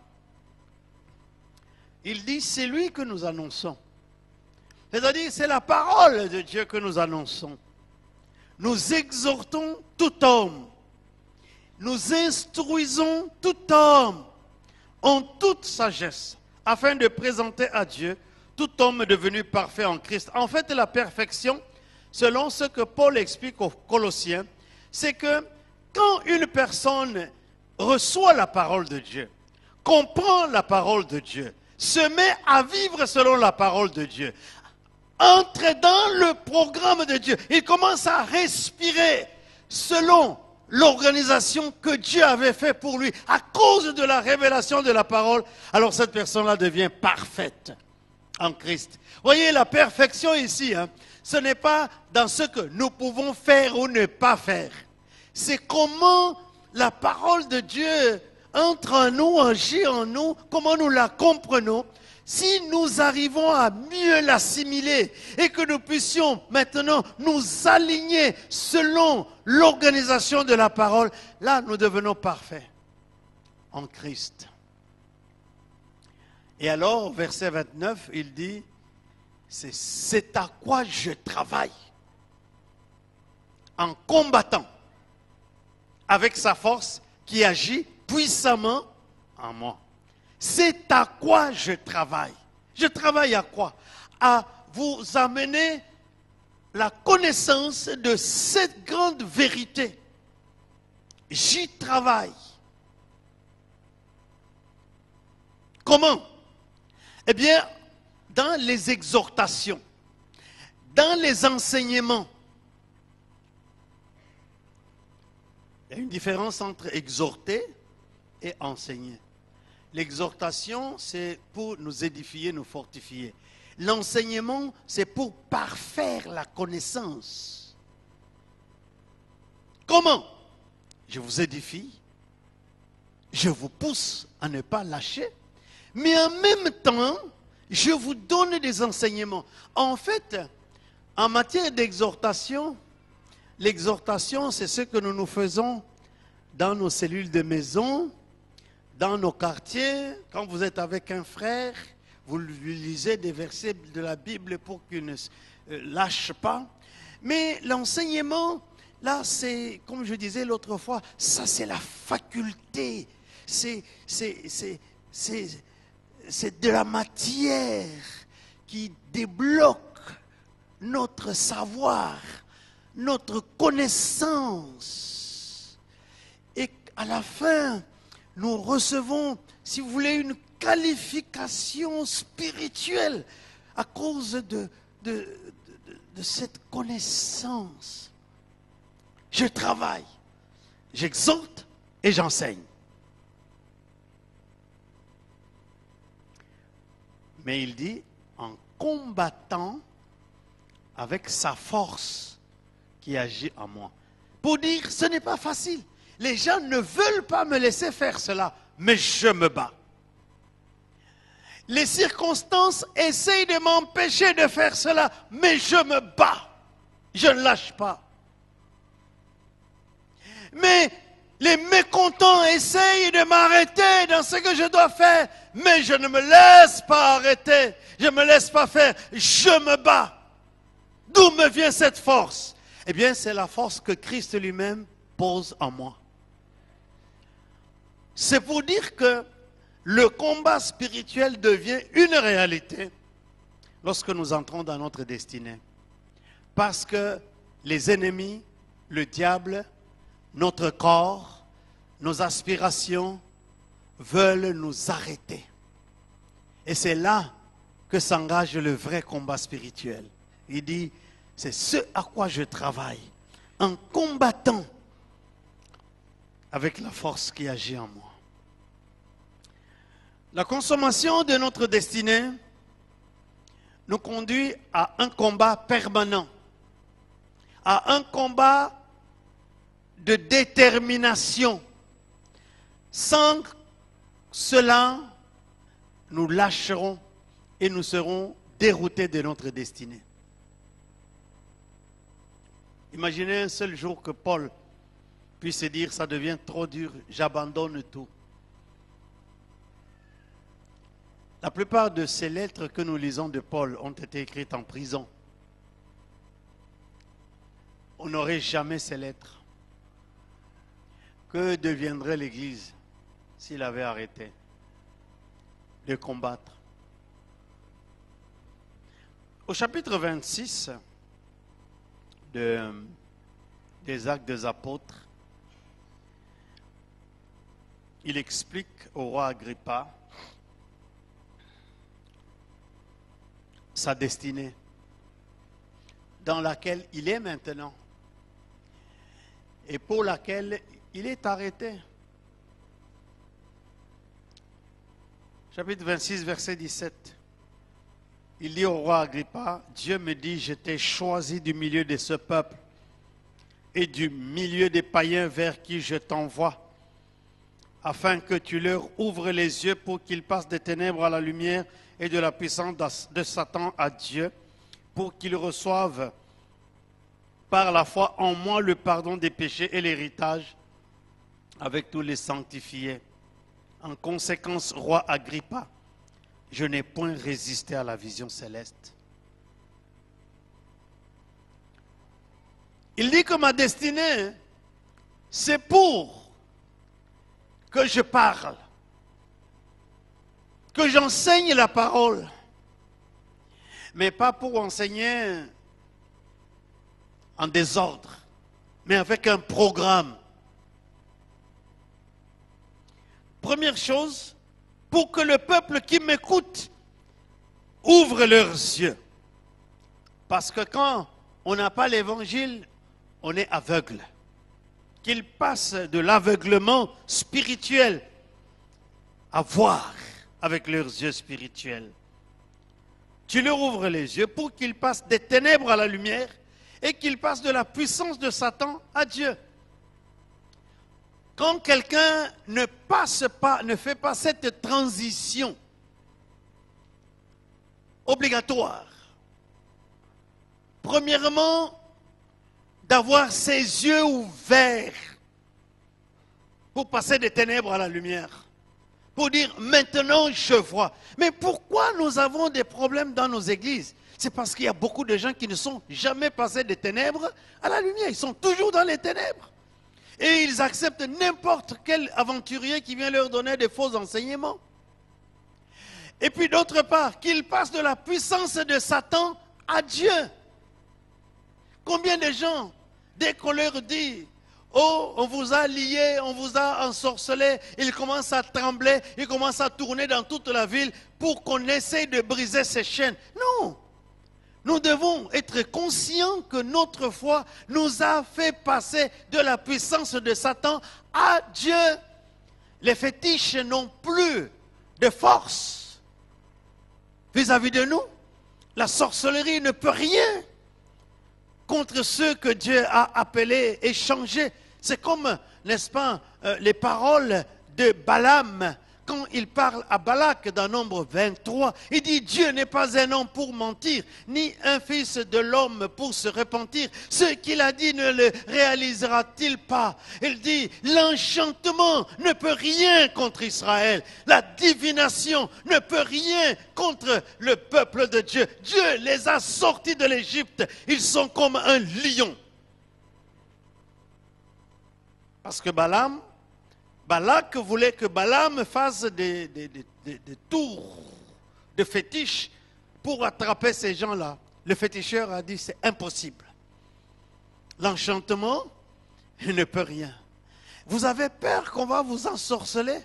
Il dit, c'est lui que nous annonçons. C'est-à-dire, c'est la parole de Dieu que nous annonçons. Nous exhortons tout homme. Nous instruisons tout homme en toute sagesse, afin de présenter à Dieu tout homme devenu parfait en Christ. En fait, la perfection, selon ce que Paul explique aux Colossiens, c'est que quand une personne reçoit la parole de Dieu, comprend la parole de Dieu, se met à vivre selon la parole de Dieu, entre dans le programme de Dieu, il commence à respirer selon l'organisation que Dieu avait fait pour lui, à cause de la révélation de la parole, alors cette personne-là devient parfaite en Christ. Voyez, la perfection ici, ce n'est pas dans ce que nous pouvons faire ou ne pas faire. C'est comment la parole de Dieu entre en nous, agit en nous, comment nous la comprenons, si nous arrivons à mieux l'assimiler et que nous puissions maintenant nous aligner selon l'organisation de la parole, là nous devenons parfaits en Christ. Et alors, verset 29, il dit, c'est à quoi je travaille en combattant avec sa force qui agit puissamment en moi. C'est à quoi je travaille. Je travaille à quoi? À vous amener la connaissance de cette grande vérité. J'y travaille. Comment? Eh bien, dans les exhortations, dans les enseignements. Il y a une différence entre exhorter et enseigner. L'exhortation, c'est pour nous édifier, nous fortifier. L'enseignement, c'est pour parfaire la connaissance. Comment? Je vous édifie, je vous pousse à ne pas lâcher, mais en même temps, je vous donne des enseignements. En fait, en matière d'exhortation, l'exhortation, c'est ce que nous faisons dans nos cellules de maison, dans nos quartiers. Quand vous êtes avec un frère, vous lui lisez des versets de la Bible pour qu'il ne lâche pas. Mais l'enseignement, là, c'est, comme je disais l'autre fois, ça c'est la faculté. C'est de la matière qui débloque notre savoir, notre connaissance. Et à la fin, nous recevons, si vous voulez, une qualification spirituelle à cause de cette connaissance. Je travaille, j'exhorte et j'enseigne. Mais il dit, en combattant avec sa force qui agit en moi. Pour dire, ce n'est pas facile. Les gens ne veulent pas me laisser faire cela, mais je me bats. Les circonstances essayent de m'empêcher de faire cela, mais je me bats. Je ne lâche pas. Mais les mécontents essayent de m'arrêter dans ce que je dois faire, mais je ne me laisse pas arrêter. Je ne me laisse pas faire. Je me bats. D'où me vient cette force? Eh bien, c'est la force que Christ lui-même pose en moi. C'est pour dire que le combat spirituel devient une réalité lorsque nous entrons dans notre destinée. Parce que les ennemis, le diable, notre corps, nos aspirations veulent nous arrêter. Et c'est là que s'engage le vrai combat spirituel. Il dit, c'est ce à quoi je travaille, en combattant avec la force qui agit en moi. La consommation de notre destinée nous conduit à un combat permanent, à un combat de détermination. Sans cela, nous lâcherons et nous serons déroutés de notre destinée. Imaginez un seul jour que Paul puisse se dire, ça devient trop dur, j'abandonne tout. La plupart de ces lettres que nous lisons de Paul ont été écrites en prison. On n'aurait jamais ces lettres. Que deviendrait l'Église s'il avait arrêté de combattre? Au chapitre 26 des Actes des Apôtres, il explique au roi Agrippa sa destinée, dans laquelle il est maintenant et pour laquelle il est arrêté. Chapitre 26, verset 17. Il dit au roi Agrippa, Dieu me dit, je t'ai choisi du milieu de ce peuple et du milieu des païens vers qui je t'envoie, afin que tu leur ouvres les yeux pour qu'ils passent des ténèbres à la lumière et de la puissance de Satan à Dieu, pour qu'ils reçoivent par la foi en moi le pardon des péchés et l'héritage avec tous les sanctifiés. En conséquence, roi Agrippa, je n'ai point résisté à la vision céleste. Il dit que ma destinée, c'est pour que je parle, que j'enseigne la parole, mais pas pour enseigner en désordre, mais avec un programme. Première chose, pour que le peuple qui m'écoute ouvre leurs yeux. Parce que quand on n'a pas l'évangile, on est aveugle. Qu'ils passent de l'aveuglement spirituel à voir avec leurs yeux spirituels. Tu leur ouvres les yeux pour qu'ils passent des ténèbres à la lumière et qu'ils passent de la puissance de Satan à Dieu. Quand quelqu'un ne fait pas cette transition obligatoire, premièrement, d'avoir ses yeux ouverts pour passer des ténèbres à la lumière, pour dire maintenant je vois. Mais pourquoi nous avons des problèmes dans nos églises? C'est parce qu'il y a beaucoup de gens qui ne sont jamais passés des ténèbres à la lumière, ils sont toujours dans les ténèbres. Et ils acceptent n'importe quel aventurier qui vient leur donner des faux enseignements. Et puis d'autre part, qu'ils passent de la puissance de Satan à Dieu. Combien de gens, dès qu'on leur dit, oh, on vous a lié, on vous a ensorcelé, ils commencent à trembler, ils commencent à tourner dans toute la ville pour qu'on essaye de briser ces chaînes. Non! Nous devons être conscients que notre foi nous a fait passer de la puissance de Satan à Dieu. Les fétiches n'ont plus de force vis-à-vis de nous. La sorcellerie ne peut rien contre ceux que Dieu a appelés et changés. C'est comme, n'est-ce pas, les paroles de Balaam. Quand il parle à Balak dans Nombre 23, il dit Dieu n'est pas un homme pour mentir, ni un fils de l'homme pour se repentir. Ce qu'il a dit ne le réalisera-t-il pas? Il dit l'enchantement ne peut rien contre Israël. La divination ne peut rien contre le peuple de Dieu. Dieu les a sortis de l'Égypte. Ils sont comme un lion. Parce que Balak voulait que Balaam fasse des tours de fétiches pour attraper ces gens-là. Le féticheur a dit c'est impossible. L'enchantement, il ne peut rien. Vous avez peur qu'on va vous ensorceler?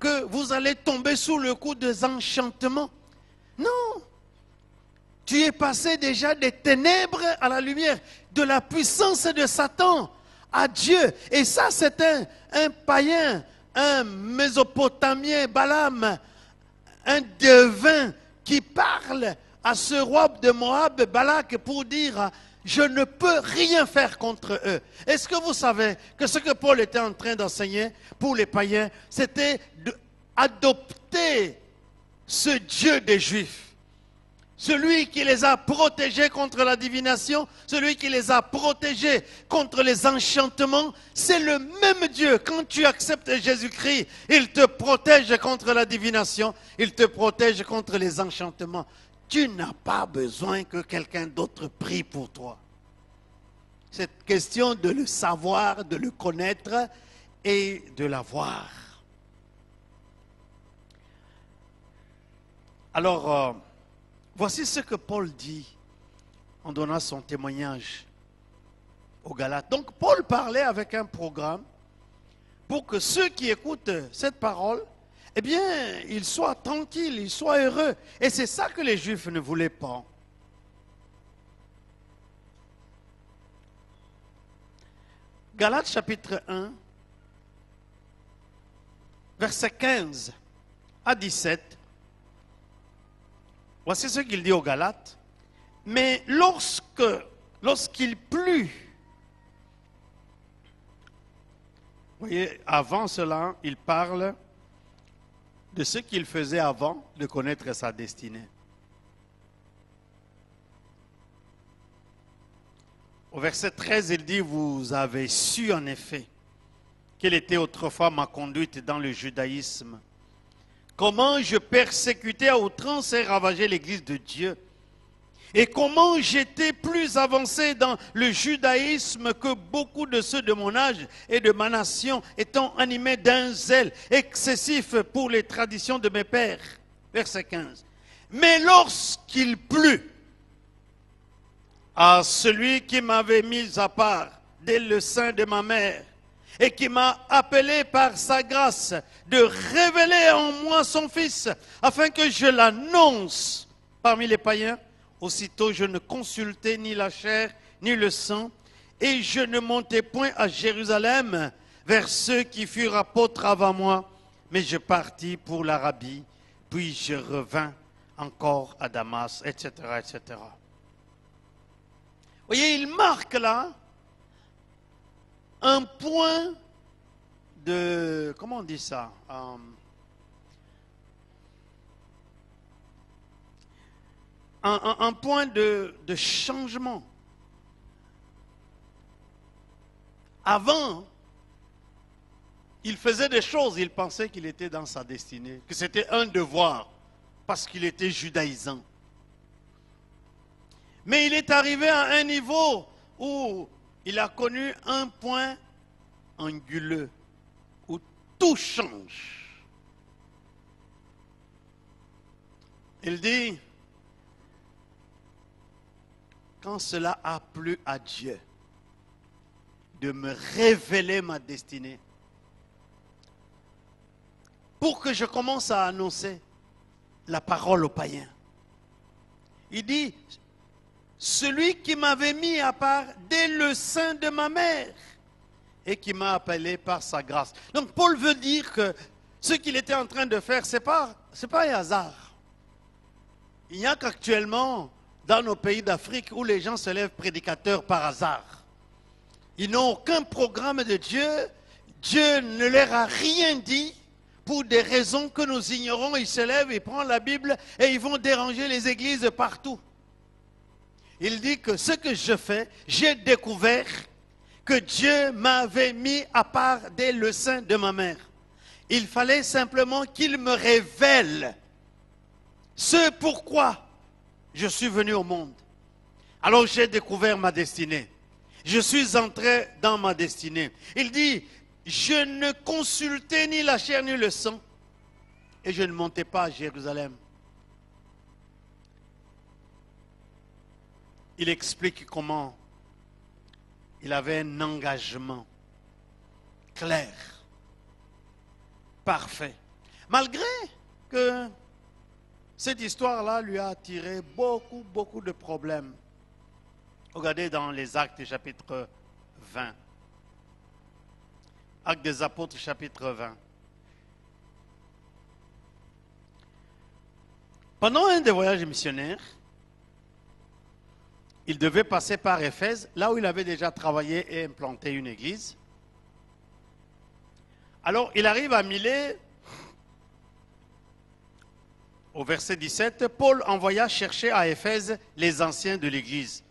Que vous allez tomber sous le coup des enchantements? Non. Tu es passé déjà des ténèbres à la lumière, de la puissance de Satan à Dieu. Et ça, c'est un païen, un Mésopotamien, Balaam, un devin qui parle à ce roi de Moab, Balak, pour dire je ne peux rien faire contre eux. Est-ce que vous savez que ce que Paul était en train d'enseigner pour les païens, c'était d'adopter ce Dieu des Juifs? Celui qui les a protégés contre la divination, celui qui les a protégés contre les enchantements, c'est le même Dieu. Quand tu acceptes Jésus-Christ, il te protège contre la divination, il te protège contre les enchantements. Tu n'as pas besoin que quelqu'un d'autre prie pour toi. C'est question de le savoir, de le connaître et de l'avoir. Alors, voici ce que Paul dit en donnant son témoignage aux Galates. Donc Paul parlait avec un programme pour que ceux qui écoutent cette parole, eh bien, ils soient tranquilles, ils soient heureux. Et c'est ça que les Juifs ne voulaient pas. Galates chapitre 1, versets 15 à 17. Voici ce qu'il dit aux Galates. Mais lorsqu'il plut, Vous voyez, avant cela, il parle de ce qu'il faisait avant de connaître sa destinée. Au verset 13, il dit, vous avez su en effet quelle était autrefois ma conduite dans le judaïsme, comment je persécutais à outrance et ravageais l'église de Dieu, et comment j'étais plus avancé dans le judaïsme que beaucoup de ceux de mon âge et de ma nation, étant animés d'un zèle excessif pour les traditions de mes pères. Verset 15. Mais lorsqu'il plut à celui qui m'avait mis à part dès le sein de ma mère et qui m'a appelé par sa grâce de révéler en moi son Fils, afin que je l'annonce parmi les païens, aussitôt je ne consultai ni la chair ni le sang, et je ne montai point à Jérusalem vers ceux qui furent apôtres avant moi, mais je partis pour l'Arabie, puis je revins encore à Damas, etc., etc. Vous voyez, il marque là un point de, comment on dit ça? Un point de changement. Avant, il faisait des choses, il pensait qu'il était dans sa destinée, que c'était un devoir, parce qu'il était judaïsant. Mais il est arrivé à un niveau où il a connu un point anguleux, où tout change. Il dit, quand cela a plu à Dieu de me révéler ma destinée, pour que je commence à annoncer la parole aux païens. Il dit, celui qui m'avait mis à part dès le sein de ma mère et qui m'a appelé par sa grâce. Donc Paul veut dire que ce qu'il était en train de faire, c'est pas un hasard. Il n'y a qu'actuellement, dans nos pays d'Afrique, où les gens se lèvent prédicateurs par hasard. Ils n'ont aucun programme de Dieu. Dieu ne leur a rien dit. Pour des raisons que nous ignorons, ils se lèvent, ils prennent la Bible et ils vont déranger les églises partout. Il dit que ce que je fais, j'ai découvert que Dieu m'avait mis à part dès le sein de ma mère. Il fallait simplement qu'il me révèle ce pourquoi je suis venu au monde. Alors j'ai découvert ma destinée. Je suis entré dans ma destinée. Il dit, je ne consultais ni la chair ni le sang et je ne montais pas à Jérusalem. Il explique comment il avait un engagement clair, parfait. Malgré que cette histoire-là lui a attiré beaucoup de problèmes. Regardez dans les Actes chapitre 20. Actes des Apôtres chapitre 20. Pendant un des voyages missionnaires, il devait passer par Éphèse, là où il avait déjà travaillé et implanté une église. Alors, il arrive à Milet, au verset 17, Paul envoya chercher à Éphèse les anciens de l'église.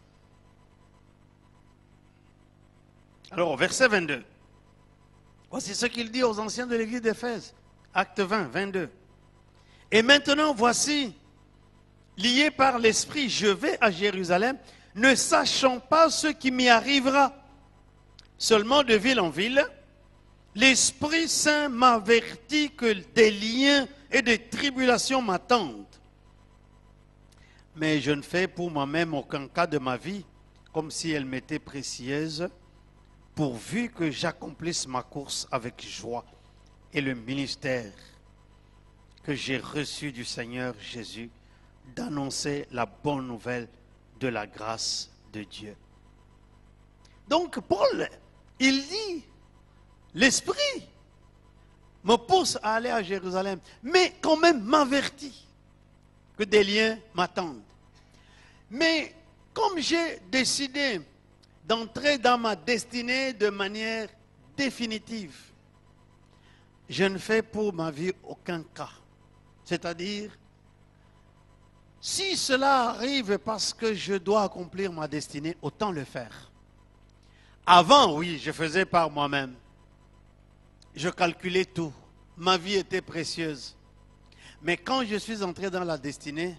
Alors, au verset 22, voici ce qu'il dit aux anciens de l'église d'Éphèse, acte 20, 22. Et maintenant, voici, lié par l'Esprit, je vais à Jérusalem, ne sachant pas ce qui m'y arrivera. Seulement de ville en ville, l'Esprit Saint m'avertit que des liens et des tribulations m'attendent. Mais je ne fais pour moi-même aucun cas de ma vie, comme si elle m'était précieuse, pourvu que j'accomplisse ma course avec joie et le ministère que j'ai reçu du Seigneur Jésus, d'annoncer la bonne nouvelle de la grâce de Dieu. Donc Paul, il dit, l'Esprit me pousse à aller à Jérusalem, mais quand même m'avertit que des liens m'attendent. Mais comme j'ai décidé d'entrer dans ma destinée de manière définitive, je ne fais pour ma vie aucun cas. C'est-à-dire, si cela arrive parce que je dois accomplir ma destinée, autant le faire. Avant, oui, je faisais par moi-même. Je calculais tout. Ma vie était précieuse. Mais quand je suis entré dans la destinée,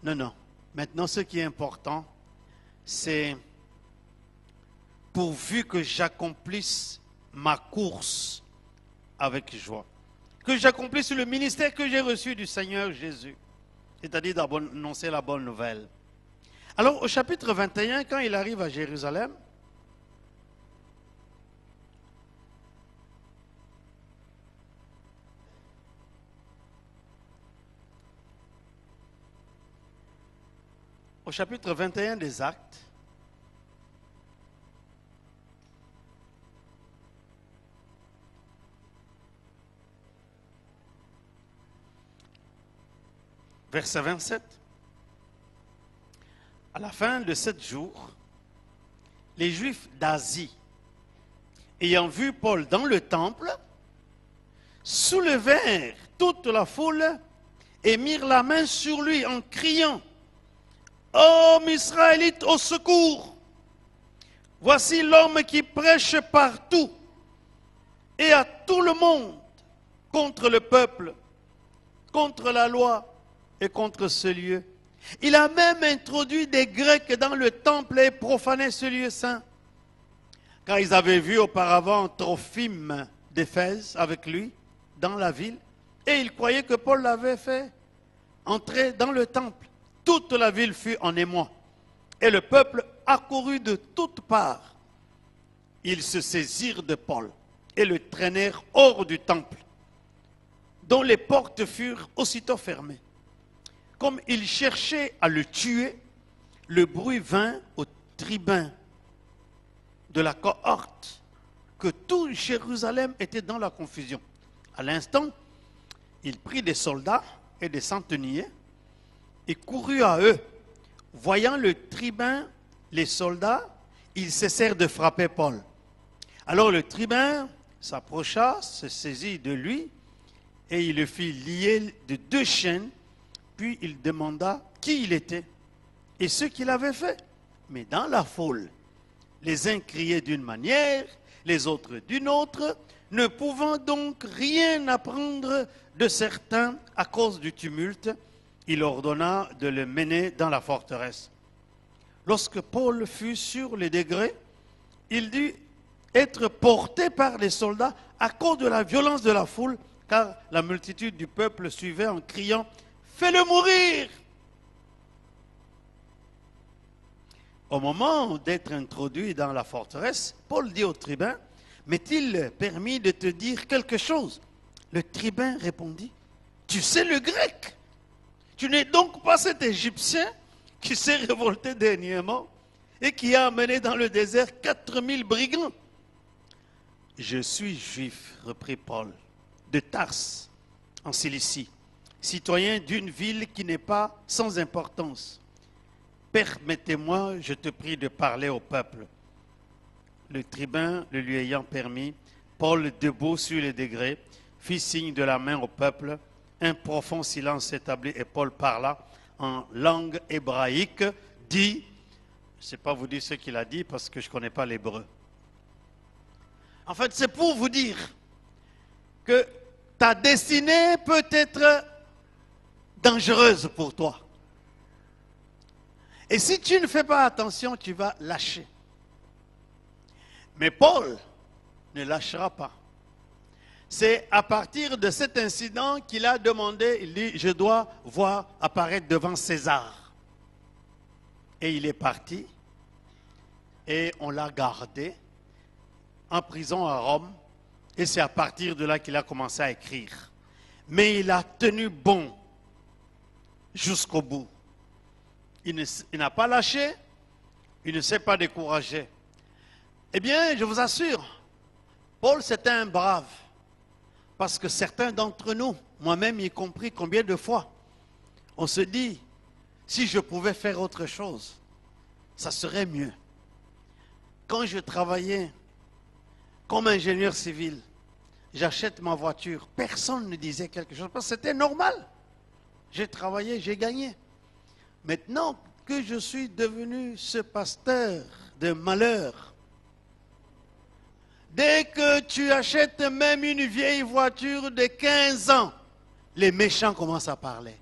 non. Maintenant, ce qui est important, c'est pourvu que j'accomplisse ma course avec joie. Que j'accomplisse le ministère que j'ai reçu du Seigneur Jésus. C'est-à-dire d'annoncer la bonne nouvelle. Alors, au chapitre 21, quand il arrive à Jérusalem, au chapitre 21 des Actes, verset 27, à la fin de 7 jours, les Juifs d'Asie, ayant vu Paul dans le temple, soulevèrent toute la foule et mirent la main sur lui en criant: Hommes Israélites, au secours! Voici l'homme qui prêche partout et à tout le monde contre le peuple, contre la loi et contre ce lieu. Il a même introduit des Grecs dans le temple et profané ce lieu saint. Car ils avaient vu auparavant Trophime d'Éphèse avec lui dans la ville, et ils croyaient que Paul l'avait fait entrer dans le temple. Toute la ville fut en émoi, et le peuple accourut de toutes parts. Ils se saisirent de Paul et le traînèrent hors du temple, dont les portes furent aussitôt fermées. Comme ils cherchaient à le tuer, le bruit vint aux tribuns de la cohorte que tout Jérusalem était dans la confusion. À l'instant, il prit des soldats et des centeniers et courut à eux. Voyant le tribun, les soldats, ils cessèrent de frapper Paul. Alors le tribun s'approcha, se saisit de lui, et il le fit lier de 2 chaînes, puis il demanda qui il était et ce qu'il avait fait. Mais dans la foule, les uns criaient d'une manière, les autres d'une autre, ne pouvant donc rien apprendre de certains à cause du tumulte. Il ordonna de le mener dans la forteresse. Lorsque Paul fut sur les degrés, il dut être porté par les soldats à cause de la violence de la foule, car la multitude du peuple suivait en criant « Fais-le mourir !» Au moment d'être introduit dans la forteresse, Paul dit au tribun « M'est-il permis de te dire quelque chose ?» Le tribun répondit « Tu sais le grec ? Tu n'es donc pas cet Égyptien qui s'est révolté dernièrement et qui a amené dans le désert 4000 brigands. » « Je suis juif, reprit Paul, de Tarse, en Cilicie, citoyen d'une ville qui n'est pas sans importance. Permettez-moi, je te prie, de parler au peuple. » Le tribun, le lui ayant permis, Paul, debout sur les degrés, fit signe de la main au peuple. Un profond silence s'établit et Paul parla en langue hébraïque, dit, je ne sais pas vous dire ce qu'il a dit parce que je ne connais pas l'hébreu. En fait, c'est pour vous dire que ta destinée peut être dangereuse pour toi. Et si tu ne fais pas attention, tu vas lâcher. Mais Paul ne lâchera pas. C'est à partir de cet incident qu'il a demandé, il dit, je dois voir apparaître devant César. Et il est parti et on l'a gardé en prison à Rome. Et c'est à partir de là qu'il a commencé à écrire. Mais il a tenu bon jusqu'au bout. Il n'a pas lâché, il ne s'est pas découragé. Eh bien, je vous assure, Paul c'était un brave. Parce que certains d'entre nous, moi-même y compris, combien de fois, on se dit, si je pouvais faire autre chose, ça serait mieux. Quand je travaillais comme ingénieur civil, j'achète ma voiture, personne ne disait quelque chose parce que c'était normal. J'ai travaillé, j'ai gagné. Maintenant que je suis devenu ce pasteur de malheur, dès que tu achètes même une vieille voiture de 15 ans, les méchants commencent à parler.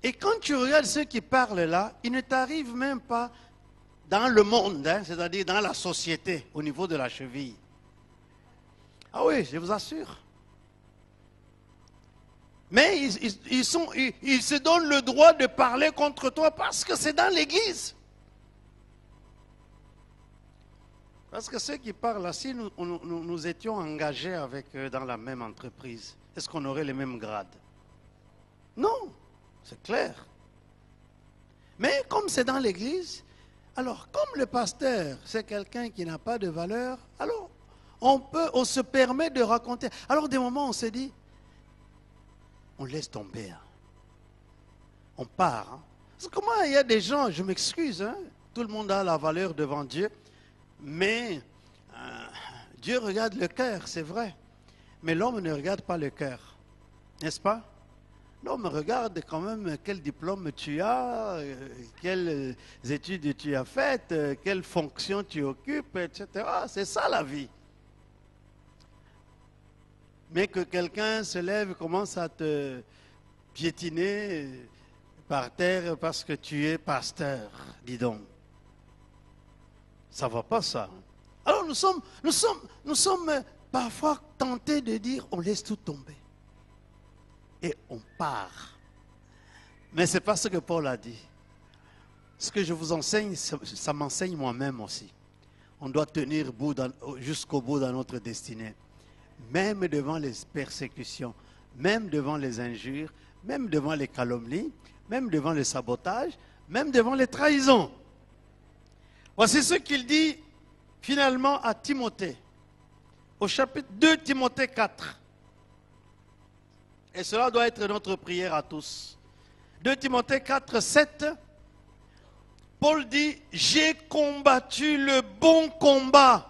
Et quand tu regardes ceux qui parlent là, ils ne t'arrivent même pas dans le monde, hein, c'est-à-dire dans la société, au niveau de la cheville. Ah oui, je vous assure. Mais ils se donnent le droit de parler contre toi parce que c'est dans l'église. Parce que ceux qui parlent là, si nous étions engagés avec eux dans la même entreprise, est-ce qu'on aurait les mêmes grades? Non, c'est clair. Mais comme c'est dans l'église, alors comme le pasteur, c'est quelqu'un qui n'a pas de valeur, alors on se permet de raconter. Alors des moments on se dit, on laisse tomber. Hein. On part. Hein. Parce que comment il y a des gens, je m'excuse, hein, tout le monde a la valeur devant Dieu, mais Dieu regarde le cœur, c'est vrai. Mais l'homme ne regarde pas le cœur, n'est-ce pas? L'homme regarde quand même quel diplôme tu as, quelles études tu as faites, quelle fonction tu occupes, etc. C'est ça la vie. Mais que quelqu'un se lève, commence à te piétiner par terre parce que tu es pasteur, dis donc. Ça ne va pas ça. Alors nous sommes parfois tentés de dire on laisse tout tomber. Et on part. Mais ce n'est pas ce que Paul a dit. Ce que je vous enseigne, ça m'enseigne moi-même aussi. On doit tenir jusqu'au bout dans notre destinée. Même devant les persécutions, même devant les injures, même devant les calomnies, même devant les sabotages, même devant les trahisons. Voici ce qu'il dit finalement à Timothée, au chapitre 2 Timothée 4. Et cela doit être notre prière à tous. 2 Timothée 4, 7, Paul dit, j'ai combattu le bon combat.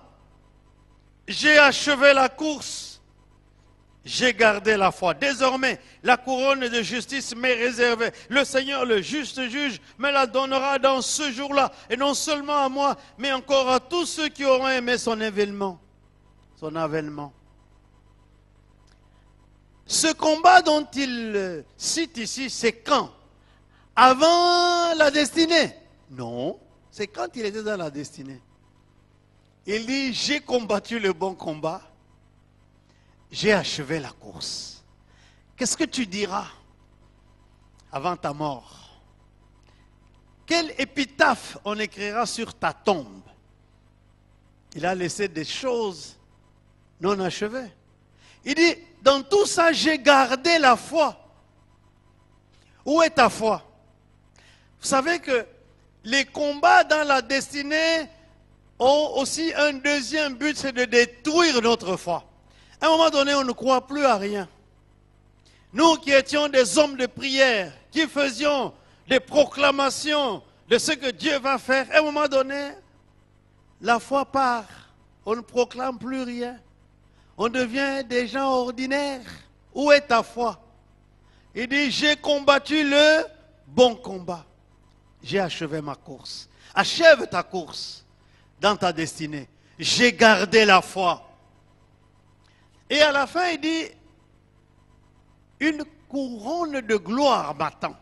J'ai achevé la course, j'ai gardé la foi. Désormais, la couronne de justice m'est réservée. Le Seigneur, le juste juge, me la donnera dans ce jour-là. Et non seulement à moi, mais encore à tous ceux qui auront aimé son avènement. Son avènement. Ce combat dont il cite ici, c'est quand? Avant la destinée? Non, c'est quand il était dans la destinée. Il dit, j'ai combattu le bon combat, j'ai achevé la course. Qu'est-ce que tu diras avant ta mort? Quelle épitaphe on écrira sur ta tombe? Il a laissé des choses non achevées. Il dit, dans tout ça, j'ai gardé la foi. Où est ta foi? Vous savez que les combats dans la destinée ont aussi un deuxième but, c'est de détruire notre foi. À un moment donné, on ne croit plus à rien. Nous qui étions des hommes de prière, qui faisions des proclamations de ce que Dieu va faire, à un moment donné, la foi part. On ne proclame plus rien. On devient des gens ordinaires. Où est ta foi? Il dit, j'ai combattu le bon combat. J'ai achevé ma course. Achève ta course dans ta destinée. J'ai gardé la foi. Et à la fin, il dit, une couronne de gloire m'attend.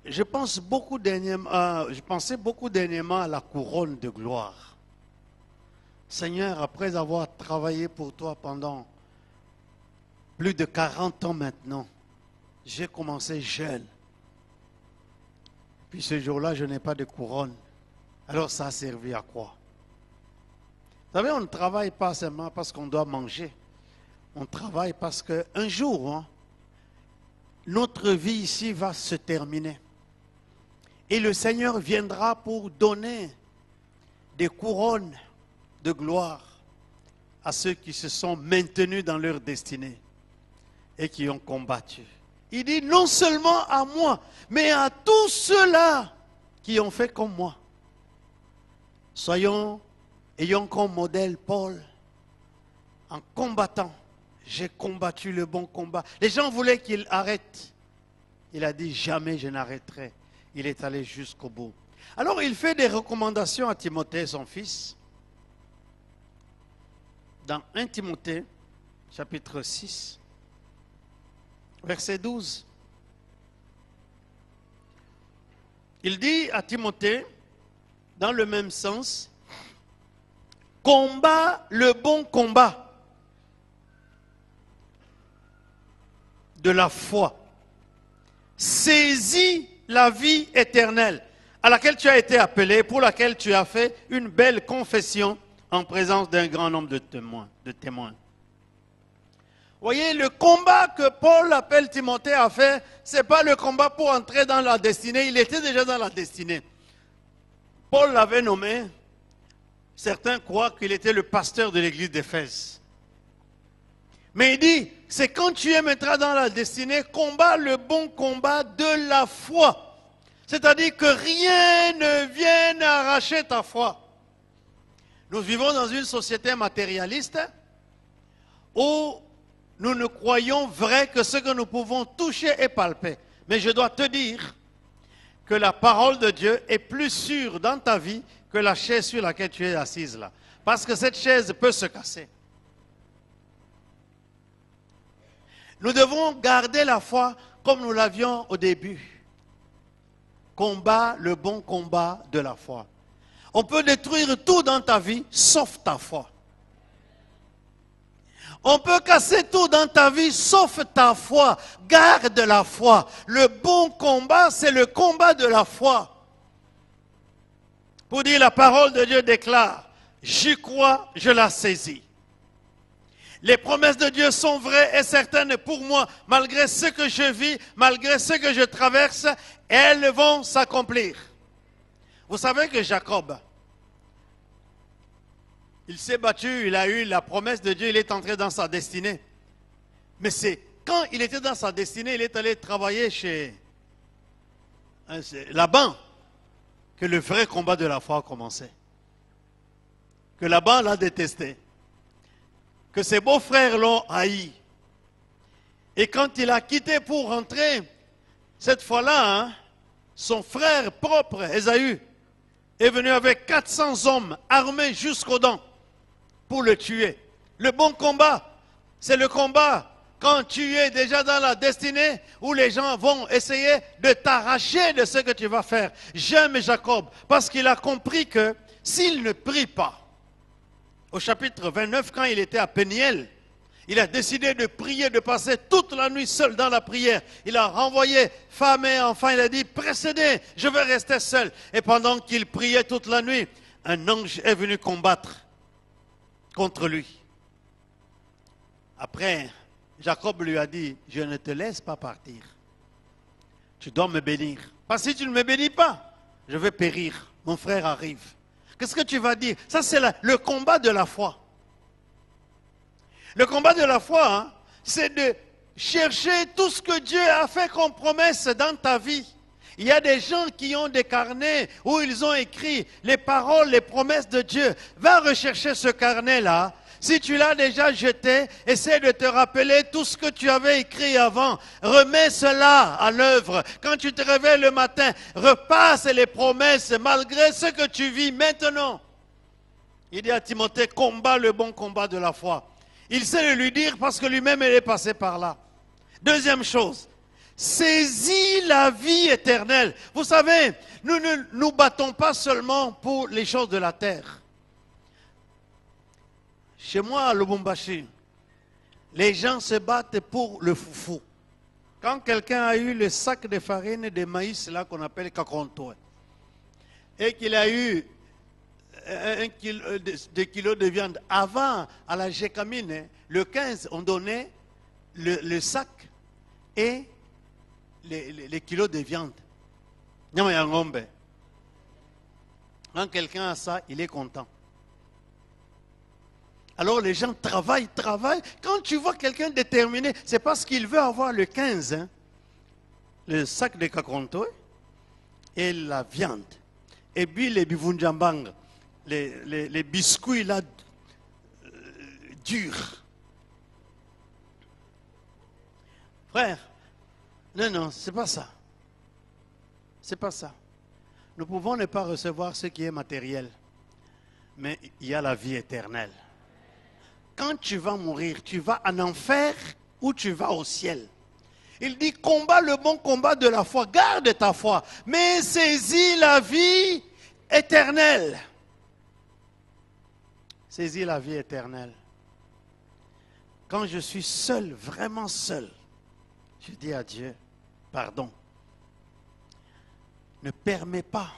Je pensais beaucoup dernièrement à la couronne de gloire. Seigneur, après avoir travaillé pour toi pendant plus de 40 ans maintenant, j'ai commencé jeune. Puis ce jour-là, je n'ai pas de couronne. Alors ça a servi à quoi? Vous savez, on ne travaille pas seulement parce qu'on doit manger. On travaille parce qu'un jour, hein, notre vie ici va se terminer. Et le Seigneur viendra pour donner des couronnes de gloire à ceux qui se sont maintenus dans leur destinée et qui ont combattu. Il dit non seulement à moi, mais à tous ceux-là qui ont fait comme moi. Ayons comme modèle Paul, en combattant, j'ai combattu le bon combat. Les gens voulaient qu'il arrête. Il a dit, jamais je n'arrêterai. Il est allé jusqu'au bout. Alors il fait des recommandations à Timothée, son fils. Dans 1 Timothée, chapitre 6, verset 12. Il dit à Timothée, dans le même sens, combat le bon combat de la foi. Saisis la vie éternelle à laquelle tu as été appelé, pour laquelle tu as fait une belle confession en présence d'un grand nombre de témoins. Voyez, le combat que Paul appelle Timothée à faire, ce n'est pas le combat pour entrer dans la destinée. Il était déjà dans la destinée. Paul l'avait nommé. Certains croient qu'il était le pasteur de l'église d'Éphèse. Mais il dit, c'est quand tu entreras dans la destinée, combat le bon combat de la foi. C'est-à-dire que rien ne vienne arracher ta foi. Nous vivons dans une société matérialiste où nous ne croyons vrai que ce que nous pouvons toucher et palper. Mais je dois te dire que la parole de Dieu est plus sûre dans ta vie que la chaise sur laquelle tu es assise là. Parce que cette chaise peut se casser. Nous devons garder la foi comme nous l'avions au début. Combat le bon combat de la foi. On peut détruire tout dans ta vie sauf ta foi. On peut casser tout dans ta vie sauf ta foi. Garde la foi. Le bon combat, c'est le combat de la foi. Pour dire la parole de Dieu déclare, j'y crois, je la saisis. Les promesses de Dieu sont vraies et certaines pour moi. Malgré ce que je vis, malgré ce que je traverse, elles vont s'accomplir. Vous savez que Jacob, il s'est battu, il a eu la promesse de Dieu, il est entré dans sa destinée. Mais c'est quand il était dans sa destinée, il est allé travailler chez Laban, que le vrai combat de la foi a commencé. Que Laban l'a détesté. Que ses beaux-frères l'ont haï. Et quand il a quitté pour rentrer, cette fois-là, son frère propre, Ésaü, est venu avec 400 hommes armés jusqu'aux dents pour le tuer. Le bon combat, c'est le combat quand tu es déjà dans la destinée où les gens vont essayer de t'arracher de ce que tu vas faire. J'aime Jacob parce qu'il a compris que s'il ne prie pas, au chapitre 29, quand il était à Péniel, il a décidé de prier, de passer toute la nuit seul dans la prière. Il a renvoyé femme et enfants, il a dit, précédez, je vais rester seul. Et pendant qu'il priait toute la nuit, un ange est venu combattre contre lui. Après, Jacob lui a dit, je ne te laisse pas partir. Tu dois me bénir. Parce que si tu ne me bénis pas, je vais périr. Mon frère arrive. Qu'est-ce que tu vas dire? Ça, c'est le combat de la foi. Le combat de la foi, c'est de chercher tout ce que Dieu a fait comme promesse dans ta vie. Il y a des gens qui ont des carnets où ils ont écrit les paroles, les promesses de Dieu. Va rechercher ce carnet-là. Si tu l'as déjà jeté, essaie de te rappeler tout ce que tu avais écrit avant. Remets cela à l'œuvre. Quand tu te réveilles le matin, repasse les promesses malgré ce que tu vis maintenant. Il dit à Timothée, combat le bon combat de la foi. Il sait le lui dire parce que lui-même il est passé par là. Deuxième chose, saisis la vie éternelle. Vous savez, nous ne nous battons pas seulement pour les choses de la terre. Chez moi, à Lubumbashi, les gens se battent pour le foufou. Quand quelqu'un a eu le sac de farine de maïs là qu'on appelle kakonto, et qu'il a eu 1 kilo de viande, avant, à la Gécamine, le 15, on donnait le sac et les kilos de viande. Quand quelqu'un a ça, il est content. Alors les gens travaillent. Quand tu vois quelqu'un déterminé, c'est parce qu'il veut avoir le 15, le sac de kakonto et la viande. Et puis les bivunjambang, les biscuits là, dur. Frère, non, c'est pas ça. C'est pas ça. Nous pouvons ne pas recevoir ce qui est matériel, mais il y a la vie éternelle. Quand tu vas mourir, tu vas en enfer ou tu vas au ciel. Il dit, combat le bon combat de la foi, garde ta foi, mais saisis la vie éternelle. Saisis la vie éternelle. Quand je suis seul, vraiment seul, je dis à Dieu, pardon. Ne permets pas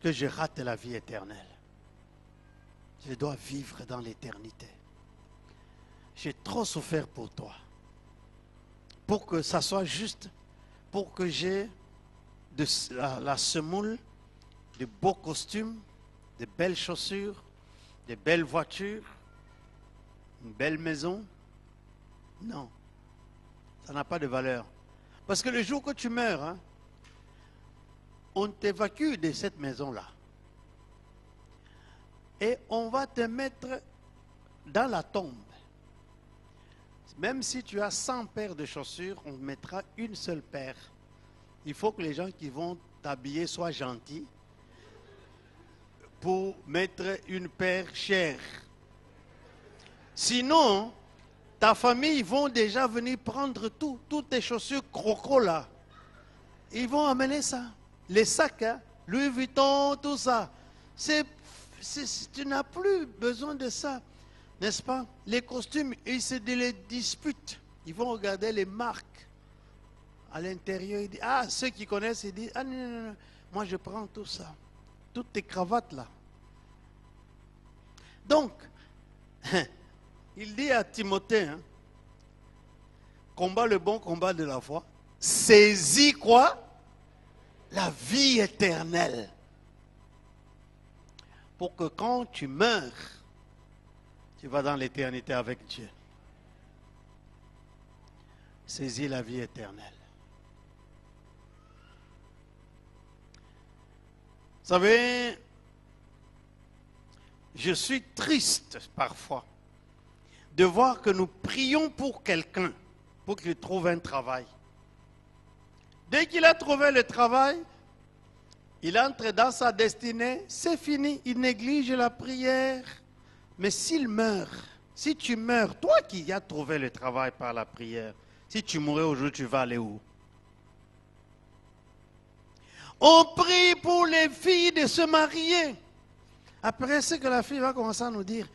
que je rate la vie éternelle. Je dois vivre dans l'éternité. J'ai trop souffert pour toi. Pour que ça soit juste, pour que j'ai la semoule, de beaux costumes, de belles chaussures, de belles voitures, une belle maison. Non, ça n'a pas de valeur. Parce que le jour que tu meurs, hein, on t'évacue de cette maison-là. Et on va te mettre dans la tombe. Même si tu as 100 paires de chaussures, on mettra une seule paire. Il faut que les gens qui vont t'habiller soient gentils pour mettre une paire chère. Sinon, ta famille vont déjà venir prendre toutes tes chaussures croco là. Ils vont amener ça. Les sacs, hein, Louis Vuitton, tout ça. Tu n'as plus besoin de ça. N'est-ce pas? Les costumes, ils se les disputent. Ils vont regarder les marques à l'intérieur. Ils disent, ah, ceux qui connaissent, ils disent, ah non, moi je prends tout ça. Toutes tes cravates là. Donc, il dit à Timothée, hein, combat le bon combat de la foi. Saisis quoi? La vie éternelle. Pour que quand tu meurs, tu vas dans l'éternité avec Dieu. Saisis la vie éternelle. Vous savez, je suis triste parfois de voir que nous prions pour quelqu'un pour qu'il trouve un travail. Dès qu'il a trouvé le travail, il entre dans sa destinée, c'est fini, il néglige la prière. Mais s'il meurt, si tu meurs, toi qui as trouvé le travail par la prière, si tu mourais aujourd'hui, tu vas aller où? On prie pour les filles de se marier. Après, ce que la fille va commencer à nous dire,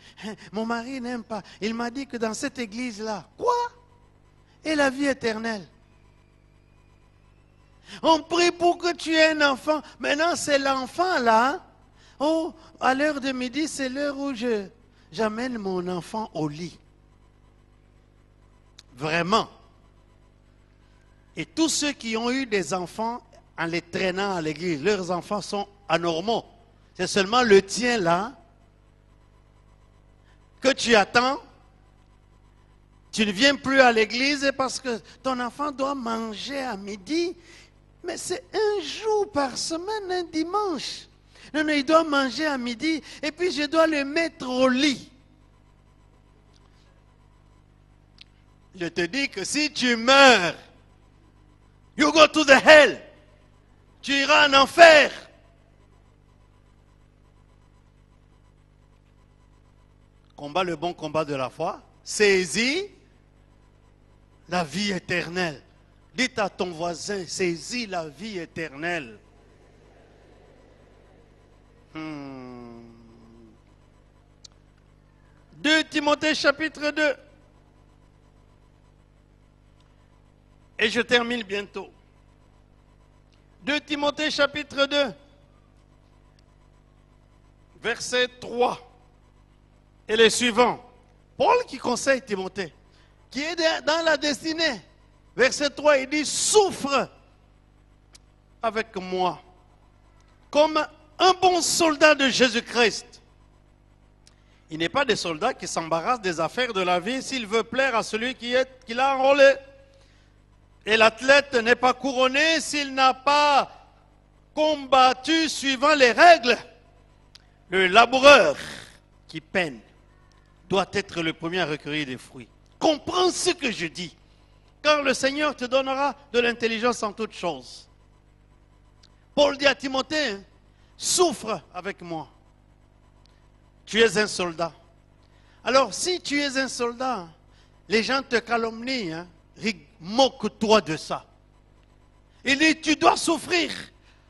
mon mari n'aime pas. Il m'a dit que dans cette église-là, quoi? Et la vie éternelle? On prie pour que tu aies un enfant. Maintenant, c'est l'enfant là. Oh, à l'heure de midi, c'est l'heure où j'amène mon enfant au lit. Vraiment. Et tous ceux qui ont eu des enfants en les traînant à l'église, leurs enfants sont anormaux. C'est seulement le tien là que tu attends. Tu ne viens plus à l'église parce que ton enfant doit manger à midi. Mais c'est un jour par semaine, un dimanche. Non, il doit manger à midi et puis je dois le mettre au lit. Je te dis que si tu meurs, you go to the hell. Tu iras en enfer. Combat le bon combat de la foi. Saisis la vie éternelle. Dites à ton voisin, saisis la vie éternelle. 2 Timothée chapitre 2. Et je termine bientôt. 2 Timothée chapitre 2. Verset 3. Et les suivants. Paul qui conseille Timothée, qui est dans la destinée. Verset 3, il dit, souffre avec moi comme un bon soldat de Jésus-Christ. Il n'est pas des soldats qui s'embarrassent des affaires de la vie s'il veut plaire à celui qui l'a enrôlé. Et l'athlète n'est pas couronné s'il n'a pas combattu suivant les règles. Le laboureur qui peine doit être le premier à recueillir des fruits. Comprends ce que je dis, car le Seigneur te donnera de l'intelligence en toutes choses. Paul dit à Timothée, hein, souffre avec moi. Tu es un soldat. Alors, si tu es un soldat, les gens te calomnient, hein, moque-toi de ça. Il dit, tu dois souffrir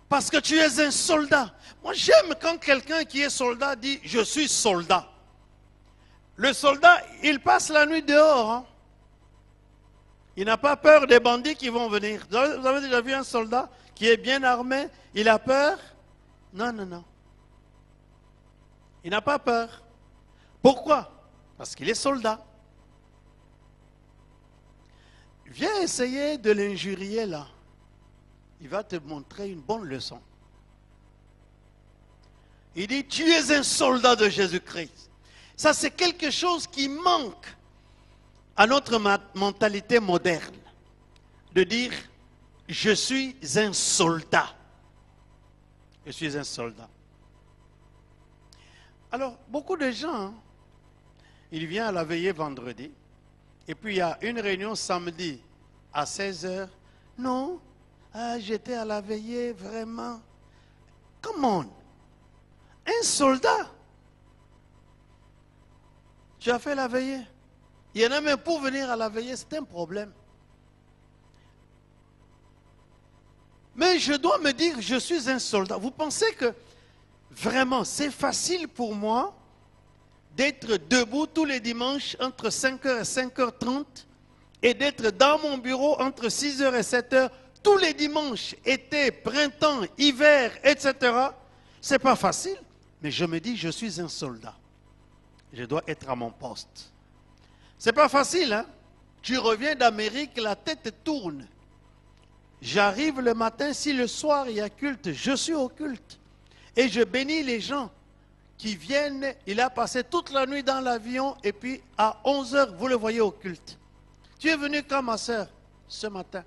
parce que tu es un soldat. Moi, j'aime quand quelqu'un qui est soldat dit, je suis soldat. Le soldat, il passe la nuit dehors. Hein. Il n'a pas peur des bandits qui vont venir. Vous avez déjà vu un soldat qui est bien armé, il a peur? Non, non, non. Il n'a pas peur. Pourquoi? Parce qu'il est soldat. Viens essayer de l'injurier là. Il va te montrer une bonne leçon. Il dit, tu es un soldat de Jésus-Christ. Ça, c'est quelque chose qui manque à notre mentalité moderne. De dire, je suis un soldat. Je suis un soldat. Alors, beaucoup de gens, hein, ils viennent à la veillée vendredi, et puis il y a une réunion samedi à 16h. Non, j'étais à la veillée vraiment. Come on. Un soldat. Tu as fait la veillée. Il y en a même pour venir à la veillée, c'est un problème. Mais je dois me dire, je suis un soldat. Vous pensez que vraiment, c'est facile pour moi d'être debout tous les dimanches entre 5h et 5h30 et d'être dans mon bureau entre 6h et 7h tous les dimanches, été, printemps, hiver, etc. C'est pas facile, mais je me dis, je suis un soldat. Je dois être à mon poste. C'est pas facile, hein? Tu reviens d'Amérique, la tête tourne. J'arrive le matin, si le soir il y a culte, je suis au culte. Et je bénis les gens qui viennent. Il a passé toute la nuit dans l'avion et puis à 11h, vous le voyez au culte. Tu es venu quand, ma soeur? Ce matin.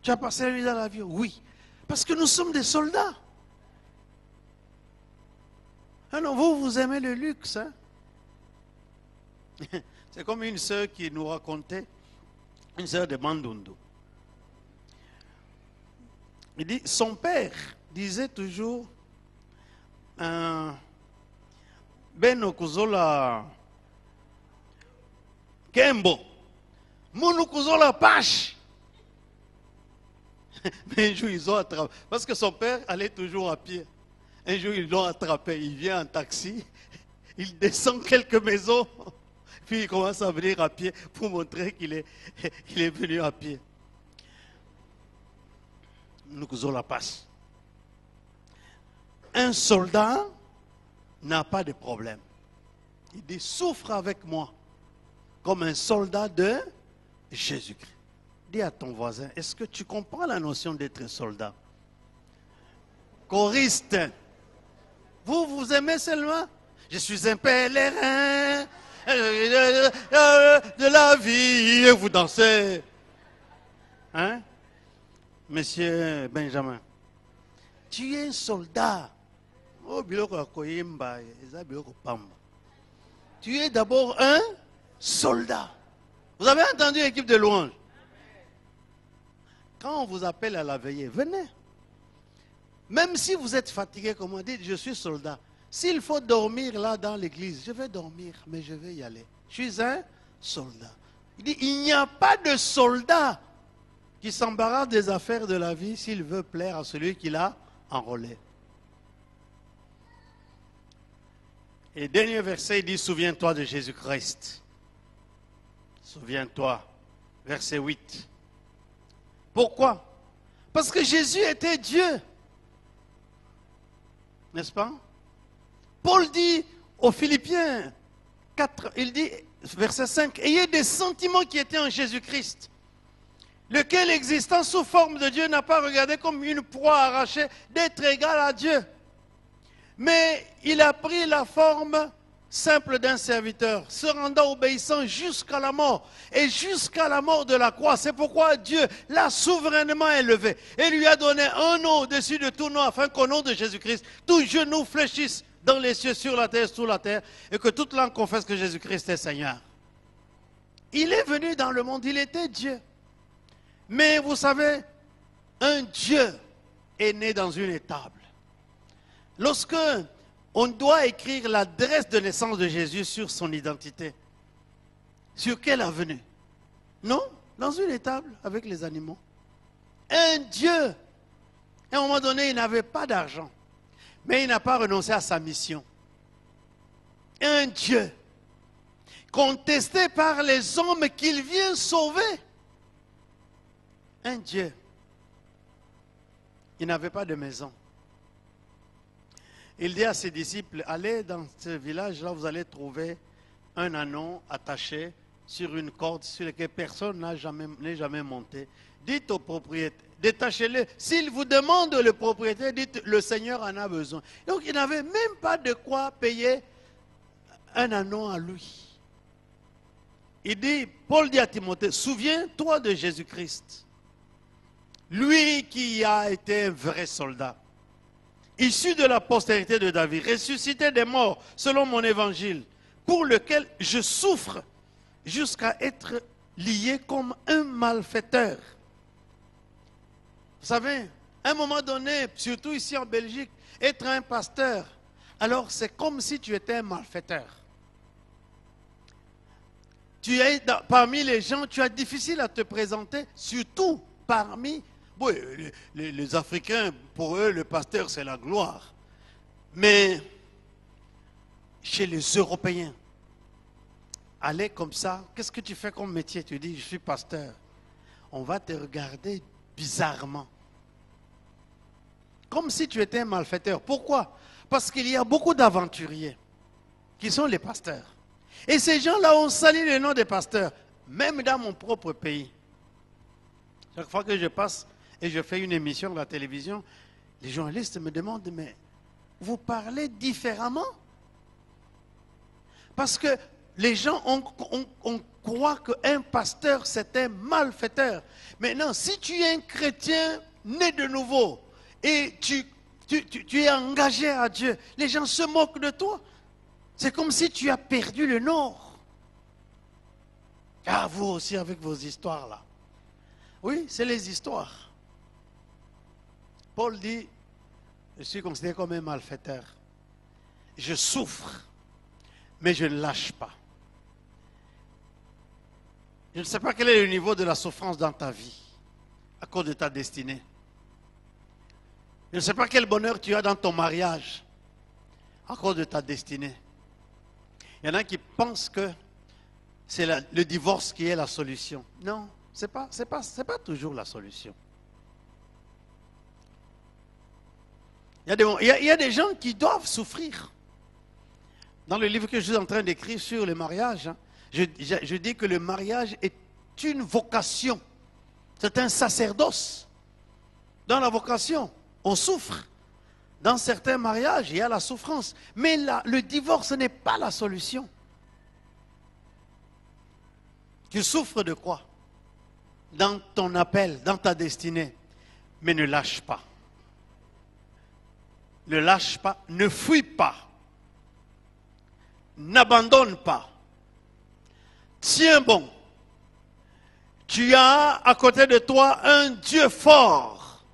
Tu as passé la nuit dans l'avion? Oui. Parce que nous sommes des soldats. Alors vous aimez le luxe, hein? C'est comme une sœur qui nous racontait, une sœur de Bandundu. Il dit, son père disait toujours, Beno kuzola Kembo, Mounou kuzola Pache. Mais un jour, ils ont attrapé, parce que son père allait toujours à pied. Un jour, ils l'ont attrapé, il vient en taxi, il descend quelques maisons, puis il commence à venir à pied pour montrer qu'il est venu à pied. Nous faisons la passe. Un soldat n'a pas de problème. Il dit, souffre avec moi comme un soldat de Jésus-Christ. Dis à ton voisin, est-ce que tu comprends la notion d'être soldat? Choriste, vous aimez seulement? Je suis un pèlerin de la vie et vous dansez. Hein? Monsieur Benjamin, tu es un soldat. Tu es d'abord un soldat. Vous avez entendu l'équipe de louange? Quand on vous appelle à la veillée, venez. Même si vous êtes fatigué, comme on dit, je suis soldat. S'il faut dormir là dans l'église, je vais dormir, mais je vais y aller. Je suis un soldat. Il dit, il n'y a pas de soldat qui s'embarrasse des affaires de la vie s'il veut plaire à celui qui l'a enrôlé. Et dernier verset, il dit, souviens-toi de Jésus-Christ. Souviens-toi. Verset 8. Pourquoi? Parce que Jésus était Dieu. N'est-ce pas? Paul dit aux Philippiens 4, il dit, verset 5, ayez des sentiments qui étaient en Jésus-Christ, lequel existant sous forme de Dieu n'a pas regardé comme une proie arrachée d'être égal à Dieu. Mais il a pris la forme simple d'un serviteur, se rendant obéissant jusqu'à la mort, et jusqu'à la mort de la croix. C'est pourquoi Dieu l'a souverainement élevé et lui a donné un nom au-dessus de tout nom, afin qu'au nom de Jésus-Christ, tout genou fléchisse dans les cieux, sur la terre, sous la terre, et que toute langue confesse que Jésus-Christ est Seigneur. Il est venu dans le monde, il était Dieu. Mais vous savez, un Dieu est né dans une étable. Lorsque on doit écrire l'adresse de naissance de Jésus sur son identité, sur quelle avenue? Non, dans une étable avec les animaux. Un Dieu. À un moment donné, il n'avait pas d'argent, mais il n'a pas renoncé à sa mission. Un Dieu contesté par les hommes qu'il vient sauver. Un Dieu. Il n'avait pas de maison. Il dit à ses disciples, allez dans ce village-là, vous allez trouver un ânon attaché sur une corde sur laquelle personne n'est jamais monté. Dites au propriétaire, détachez-le. S'il vous demande le propriétaire, dites, le Seigneur en a besoin. Donc il n'avait même pas de quoi payer un ânon à lui. Il dit, Paul dit à Timothée, souviens-toi de Jésus-Christ. Lui qui a été un vrai soldat, issu de la postérité de David, ressuscité des morts selon mon évangile, pour lequel je souffre jusqu'à être lié comme un malfaiteur. Vous savez, à un moment donné, surtout ici en Belgique, être un pasteur, alors c'est comme si tu étais un malfaiteur. Tu es parmi les gens, tu as difficile à te présenter, surtout parmi... Oui, les Africains, pour eux, le pasteur, c'est la gloire. Mais chez les Européens, aller comme ça, qu'est-ce que tu fais comme métier? Tu dis, je suis pasteur. On va te regarder bizarrement. Comme si tu étais un malfaiteur. Pourquoi? Parce qu'il y a beaucoup d'aventuriers qui sont les pasteurs. Et ces gens-là ont sali le nom des pasteurs, même dans mon propre pays. Chaque fois que je passe et je fais une émission à la télévision, les journalistes me demandent, mais vous parlez différemment? Parce que les gens on croit qu'un pasteur, c'est un malfaiteur. Mais non, si tu es un chrétien né de nouveau et tu es engagé à Dieu, les gens se moquent de toi. C'est comme si tu as perdu le nord. Ah, vous aussi avec vos histoires là. Oui, c'est les histoires. Paul dit, je suis considéré comme un malfaiteur. Je souffre, mais je ne lâche pas. Je ne sais pas quel est le niveau de la souffrance dans ta vie, à cause de ta destinée. Je ne sais pas quel bonheur tu as dans ton mariage, à cause de ta destinée. Il y en a qui pensent que c'est le divorce qui est la solution. Non, c'est pas toujours la solution. Il y a des gens qui doivent souffrir. Dans le livre que je suis en train d'écrire sur le mariage, je dis que le mariage est une vocation. C'est un sacerdoce. Dans la vocation, on souffre. Dans certains mariages, il y a la souffrance. Mais le divorce n'est pas la solution. Tu souffres de quoi? Dans ton appel, dans ta destinée. Mais ne lâche pas. Ne lâche pas, ne fuis pas. N'abandonne pas. Tiens bon. Tu as à côté de toi un Dieu fort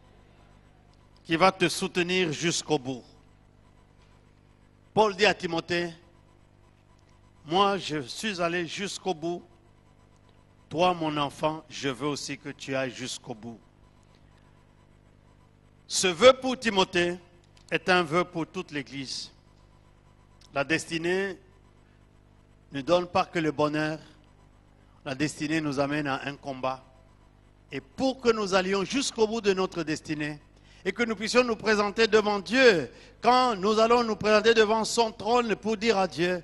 qui va te soutenir jusqu'au bout. Paul dit à Timothée, moi je suis allé jusqu'au bout. Toi mon enfant, je veux aussi que tu ailles jusqu'au bout. Ce vœu pour Timothée est un vœu pour toute l'Église. La destinée ne donne pas que le bonheur. La destinée nous amène à un combat. Et pour que nous allions jusqu'au bout de notre destinée et que nous puissions nous présenter devant Dieu, quand nous allons nous présenter devant son trône pour dire à Dieu,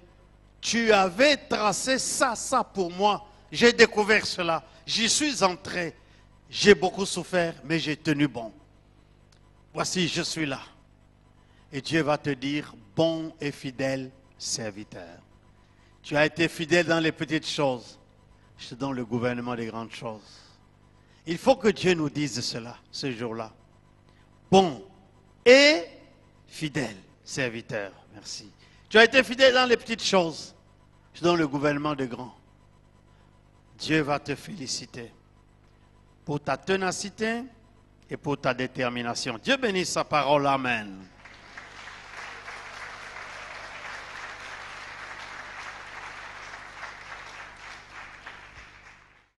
tu avais tracé ça pour moi. J'ai découvert cela. J'y suis entré. J'ai beaucoup souffert, mais j'ai tenu bon. Voici, je suis là. Et Dieu va te dire, bon et fidèle serviteur. Tu as été fidèle dans les petites choses. Je te donne le gouvernement des grandes choses. Il faut que Dieu nous dise cela, ce jour-là. Bon et fidèle serviteur. Merci. Tu as été fidèle dans les petites choses. Je donne le gouvernement de grand. Dieu va te féliciter pour ta ténacité et pour ta détermination. Dieu bénisse sa parole. Amen.